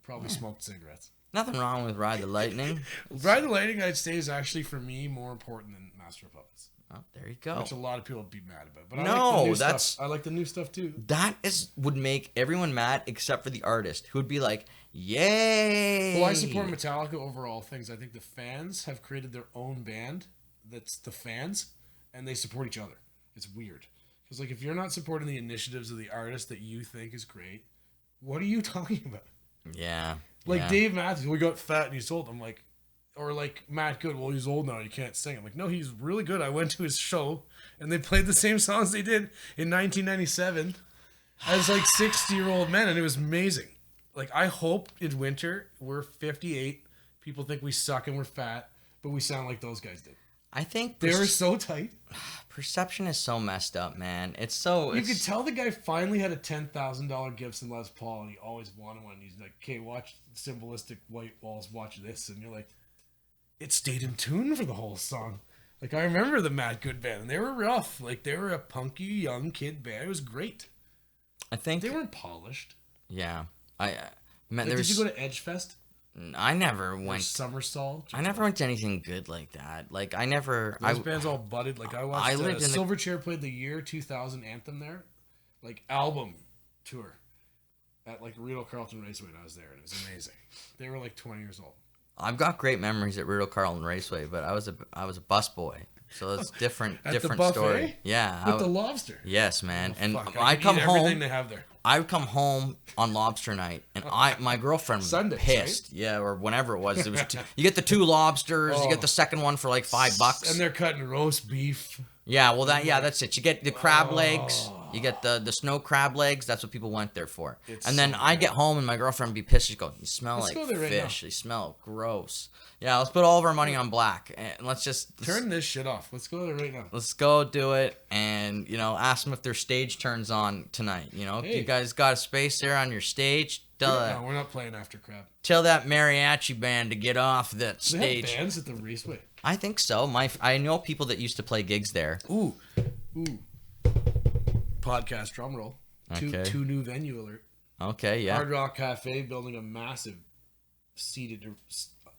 Probably smoked cigarettes. Nothing wrong with Ride the Lightning. Ride the Lightning, I'd say, is actually for me more important than Master of Puppets, Oh, there you go. which a lot of people would be mad about. But I like the new stuff too. That would make everyone mad except for the artist, who would be like, "Yay!" Well, I support Metallica over all things. I think the fans have created their own band. That's the fans, and they support each other. It's weird because, like, if you're not supporting the initiatives of the artist that you think is great, what are you talking about? Yeah. Like yeah. Dave Matthews, we got fat and he's old. I'm like, or like Matt Good, well, he's old now, you can't sing. I'm like, no, he's really good. I went to his show and they played the same songs they did in 1997 as like 60-year-old men, and it was amazing. Like, I hope in Wyntr we're 58. People think we suck and we're fat, but we sound like those guys did. I think They were so tight. perception is so messed up, man. You could tell the guy finally had a $10,000 Gibson Les Paul, and he always wanted one. He's like, "Okay, watch symbolistic white walls. Watch this," and you're like, it stayed in tune for the whole song. Like, I remember the Matt Good band, and they were rough. Like, they were a punky young kid band. It was great. I think they weren't polished. Yeah, did you go to Edgefest? I never went. Somersault. I never went to anything good like that. Like, I never. Those bands all budded. Like, I watched Silverchair played the year 2000 Anthem there, like album tour, at like Rideau Carleton Raceway. And I was there, and it was amazing. They were like 20 years old. I've got great memories at Rideau Carleton Raceway, but I was a busboy, so it's different story. Yeah, with the lobster. Yes, man. Oh, and I come home. Everything they have there. I would come home on lobster night, and my girlfriend was Sundays, pissed. Right? Yeah, or whenever it was. You get the 2 lobsters, you get the second one for like $5, and they're cutting roast beef. Yeah, well that's it. You get the crab legs, you get the snow crab legs. That's what people went there for. And then I get home and my girlfriend would be pissed. She'd go, "You smell like fish. You smell gross." Yeah, let's put all of our money on black and let's turn this shit off. Let's go there right now. Let's go do it, and ask them if their stage turns on tonight. Hey. You guys got a space there on your stage. No, we're not playing after crab. Tell that mariachi band to get off that stage. They have bands at the Raceway. I think so. I know people that used to play gigs there. Ooh. Podcast drum roll. Okay. Two new venue alert. Okay, yeah. Hard Rock Cafe building a massive seated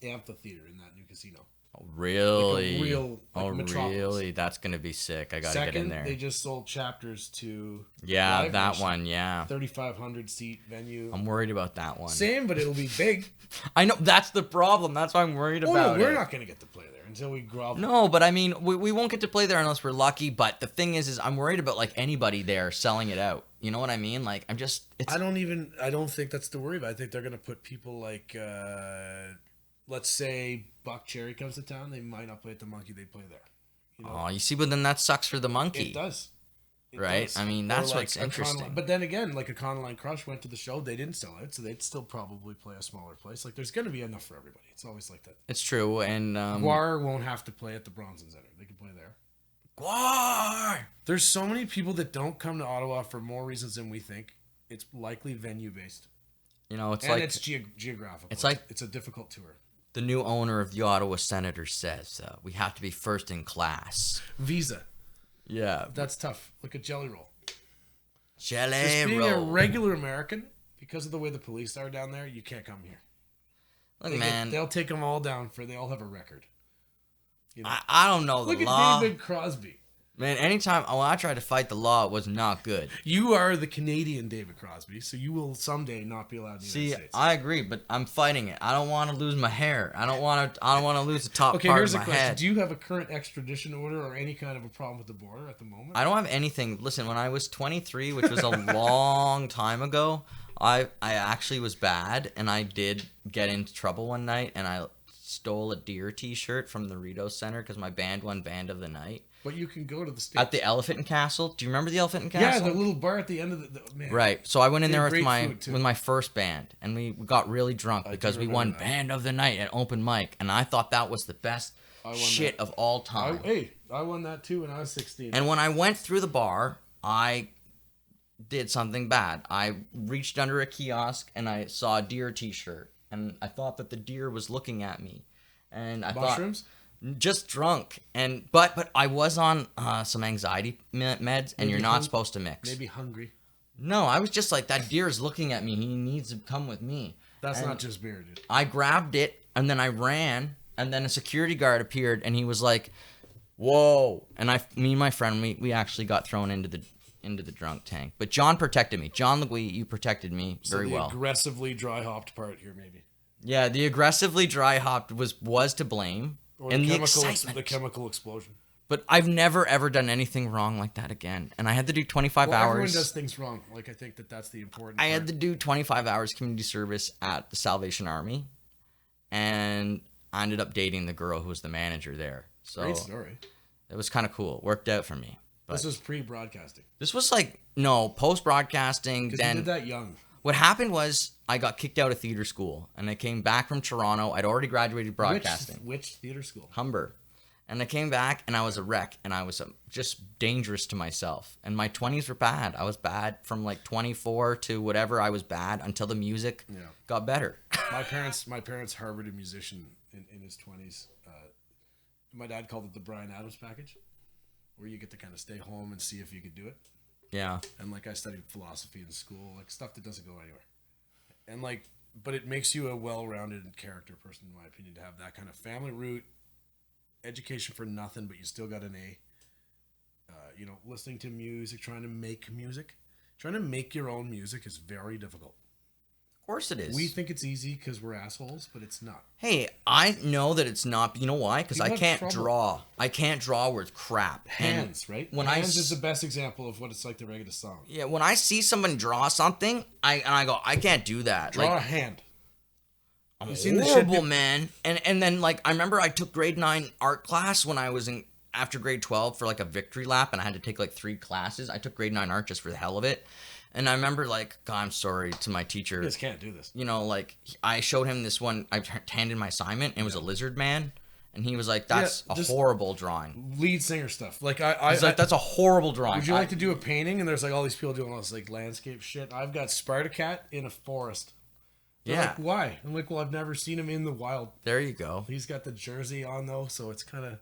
amphitheater in that new casino. Oh, really? Like a real metropolis. Really? That's gonna be sick. I gotta get in there. They just sold chapters to that Nation, one. Yeah, 3,500 seat venue. I'm worried about that one. Same, but it'll be big. I know that's the problem. That's why I'm worried about. No, we're not gonna get to play there until we grow up. No, but I mean, we won't get to play there unless we're lucky. But the thing is I'm worried about like anybody there selling it out. You know what I mean? Like I don't think that's the worry about. I think they're gonna put people like. Let's say Buck Cherry comes to town, they might not play at the Monkey, they play there. Oh, you see, but then that sucks for the Monkey. It does. Right? I mean, that's what's interesting. But then again, like Econoline Crush went to the show, they didn't sell it, so they'd still probably play a smaller place. Like, there's going to be enough for everybody. It's always like that. It's true, and... Guar won't have to play at the Bronson Center. They can play there. Guar! There's so many people that don't come to Ottawa for more reasons than we think. It's likely venue-based. It's geographical. It's a difficult tour. The new owner of the Ottawa Senator says we have to be first in class. Visa. Yeah. That's tough. Look at Jelly Roll. Jelly Just being Roll. a regular American, because of the way the police are down there, you can't come here. Look, man. They'll take them all down they all have a record. I don't know the law. Look at David Crosby. Man, anytime when I tried to fight the law, it was not good. You are the Canadian David Crosby, so you will someday not be allowed in the United States. I agree, but I'm fighting it. I don't want to lose my hair. I don't want to lose the top part of my head. Okay, here's a question. Do you have a current extradition order or any kind of a problem with the border at the moment? I don't have anything. Listen, when I was 23, which was a long time ago, I actually was bad, and I did get into trouble one night, and I stole a deer t-shirt from the Rideau Center because my band won Band of the Night. But you can go to the States. At the Elephant and Castle. Do you remember the Elephant and Castle? Yeah, the little bar at the end of the man. Right. So I went in there with my first band, and we got really drunk because we won Band of the Night at open mic, and I thought that was the best shit of all time. I won that too when I was 16. And when I went through the bar, I did something bad. I reached under a kiosk and I saw a deer t-shirt, and I thought that the deer was looking at me, and I mushrooms? Just drunk, and but I was on some anxiety meds, and you're not supposed to mix. Maybe hungry. No, I was just like, that deer is looking at me. He needs to come with me. That's not just beer, dude. I grabbed it, and then I ran, and then a security guard appeared, and he was like, "Whoa!" And me and my friend, we actually got thrown into the drunk tank. But John protected me. John Legui, you protected me very well. Aggressively dry hopped part here, maybe. Yeah, the aggressively dry hopped was to blame. Or and the chemical explosion. But I've never, ever done anything wrong like that again. And I had to do 25 hours. Everyone does things wrong. Like, I think that's the important part. I had to do 25 hours community service at the Salvation Army. And I ended up dating the girl who was the manager there. So great story. It was kind of cool. It worked out for me. But this was pre-broadcasting. This was post-broadcasting. Because you did that young. What happened was I got kicked out of theater school, and I came back from Toronto. I'd already graduated broadcasting. Which theater school? Humber. And I came back and I was a wreck, and I was just dangerous to myself. And my 20s were bad. I was bad from like 24 to whatever. I was bad until the music got better. My parents harbored a musician in his 20s. My dad called it the Bryan Adams package, where you get to kind of stay home and see if you could do it. Yeah. And like I studied philosophy in school, like stuff that doesn't go anywhere. And like, but it makes you a well-rounded character person, in my opinion, to have that kind of family root. Education for nothing, but you still got an A. Listening to music, trying to make music. Trying to make your own music is very difficult. Of course it is. We think it's easy because we're assholes, but it's not. Hey, I know that it's not. You know why? Because I can't draw. I can't draw with crap. Hands, right? Hands is the best example of what it's like to write a song. Yeah, when I see someone draw something, I go, I can't do that. Draw a hand. I'm horrible, man. And then, like, I remember I took grade 9 art class when I was after grade 12 for, like, a victory lap, and I had to take, like, 3 classes. I took grade 9 art just for the hell of it. And I remember, like, God, I'm sorry to my teacher. You just can't do this. Like, I showed him this one. I handed my assignment, and it was a lizard man. And he was like, that's a horrible drawing. Lead singer stuff. Like, He's like, that's a horrible drawing. Would you like to do a painting? And there's, like, all these people doing all this, like, landscape shit. I've got Spartacat in a forest. They're like, why? I'm like, well, I've never seen him in the wild. There you go. He's got the jersey on, though, so it's kind of,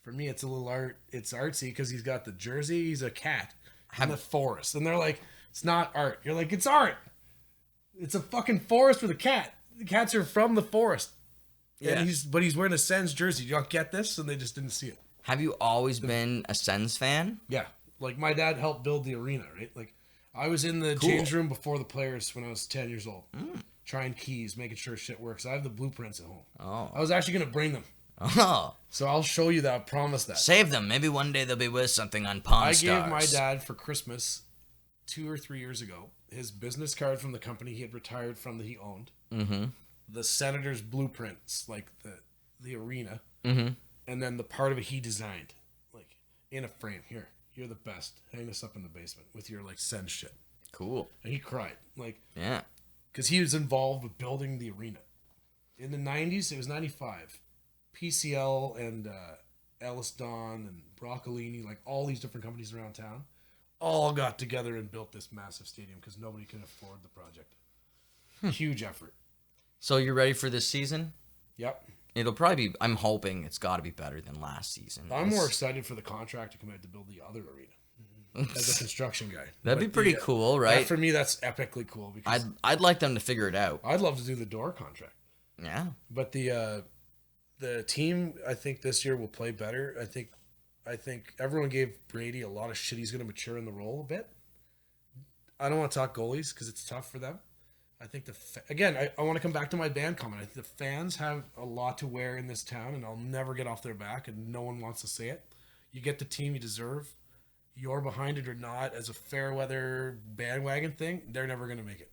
for me, it's a little art. It's artsy because he's got the jersey. He's a cat in the forest. And they're like, it's not art. You're like, it's art. It's a fucking forest with a cat. The cats are from the forest. Yeah. And he's wearing a Sens jersey. You don't get this? And they just didn't see it. Have you always been a Sens fan? Yeah. Like, my dad helped build the arena, right? Like, I was in the change room before the players when I was 10 years old. Trying keys, making sure shit works. I have the blueprints at home. Oh. I was actually going to bring them. Oh. So I'll show you that. I promise that. Save them. Maybe one day they'll be worth something on Pawn Stars. I gave my dad for Christmas 2 or 3 years ago his business card from the company he had retired from that he owned. Mm-hmm. The Senators' blueprints, like the arena. Mm-hmm. And then the part of it he designed. Like, in a frame. Here. You're the best. Hang this up in the basement with your, like, Sens shit. Cool. And he cried. Like, yeah. Because he was involved with building the arena. In the 90s, it was 95. PCL and Ellis Don and Broccolini, like all these different companies around town, all got together and built this massive stadium because nobody could afford the project. Huge effort. So you're ready for this season? Yep. It'll probably be, I'm hoping it's got to be better than last season. I'm more excited for the contract to come out to build the other arena. As a construction guy. That'd be pretty cool, right? For me, that's epically cool. Because I'd like them to figure it out. I'd love to do the door contract. Yeah. But the team, I think this year will play better. I think everyone gave Brady a lot of shit. He's going to mature in the role a bit. I don't want to talk goalies because it's tough for them. I think I want to come back to my band comment. I think the fans have a lot to wear in this town, and I'll never get off their back, and no one wants to say it. You get the team you deserve. You're behind it or not, as a fair weather bandwagon thing, they're never going to make it.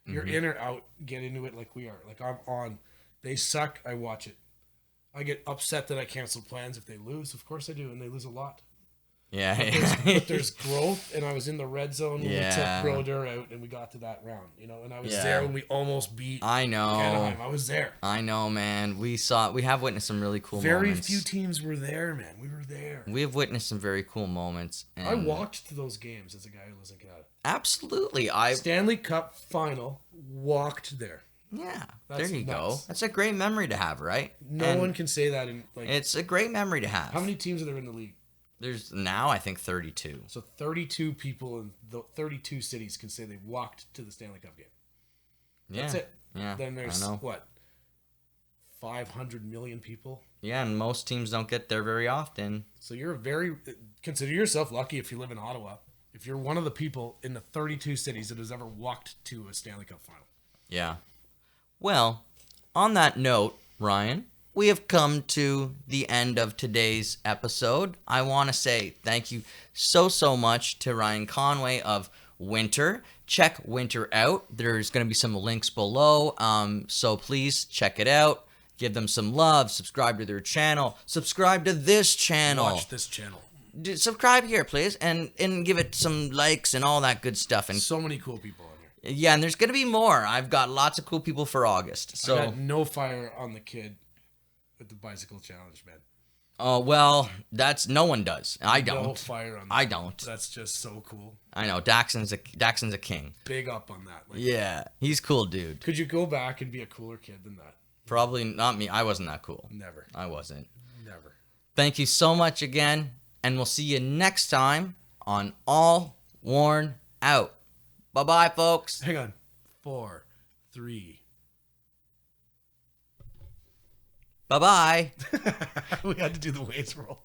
You're in or out, get into it like we are. Like, I'm on. They suck, I watch it. I get upset that I cancel plans if they lose. Of course I do, and they lose a lot. Yeah. But there's growth, and I was in the red zone when we took Brodeur out, and we got to that round, and I was there when we almost beat Anaheim. I was there. I know, man. We have witnessed some really cool moments. Very few teams were there, man. We were there. We have witnessed some very cool moments. And I walked to those games as a guy who lives in Canada. Absolutely. Stanley Cup final, walked there. Yeah, there you go. That's a great memory to have, right? No one can say that. It's a great memory to have. How many teams are there in the league? There's now, I think, 32. So 32 people in the 32 cities can say they walked to the Stanley Cup game. That's it. Yeah. Then there's, 500 million people? Yeah, and most teams don't get there very often. So consider yourself lucky if you live in Ottawa. If you're one of the people in the 32 cities that has ever walked to a Stanley Cup final. Yeah. Well, on that note, Ryan, we have come to the end of today's episode. I want to say thank you so much to Ryan Conway of Wyntr. Check Wyntr out. There's going to be some links below, so please check it out. Give them some love. Subscribe to their channel. Subscribe to this channel. Watch this channel. Subscribe here, please, and give it some likes and all that good stuff. And so many cool people on here. Yeah, and there's going to be more. I've got lots of cool people for August. So I got no fire on the kid with the bicycle challenge, man. Oh, well, that's no one does. I No don't. fire on that. I don't. That's just so cool. I know Daxon's a king. Big up on that. Like, Yeah, he's cool, dude. could you go back and be a cooler kid than that? Probably not me. I wasn't that cool. Never. I wasn't. Never. Thank you so much again, and we'll see you next time on All Worn Out. Bye-bye, folks. Hang on. 4, 3. Bye-bye. We had to do the waves roll.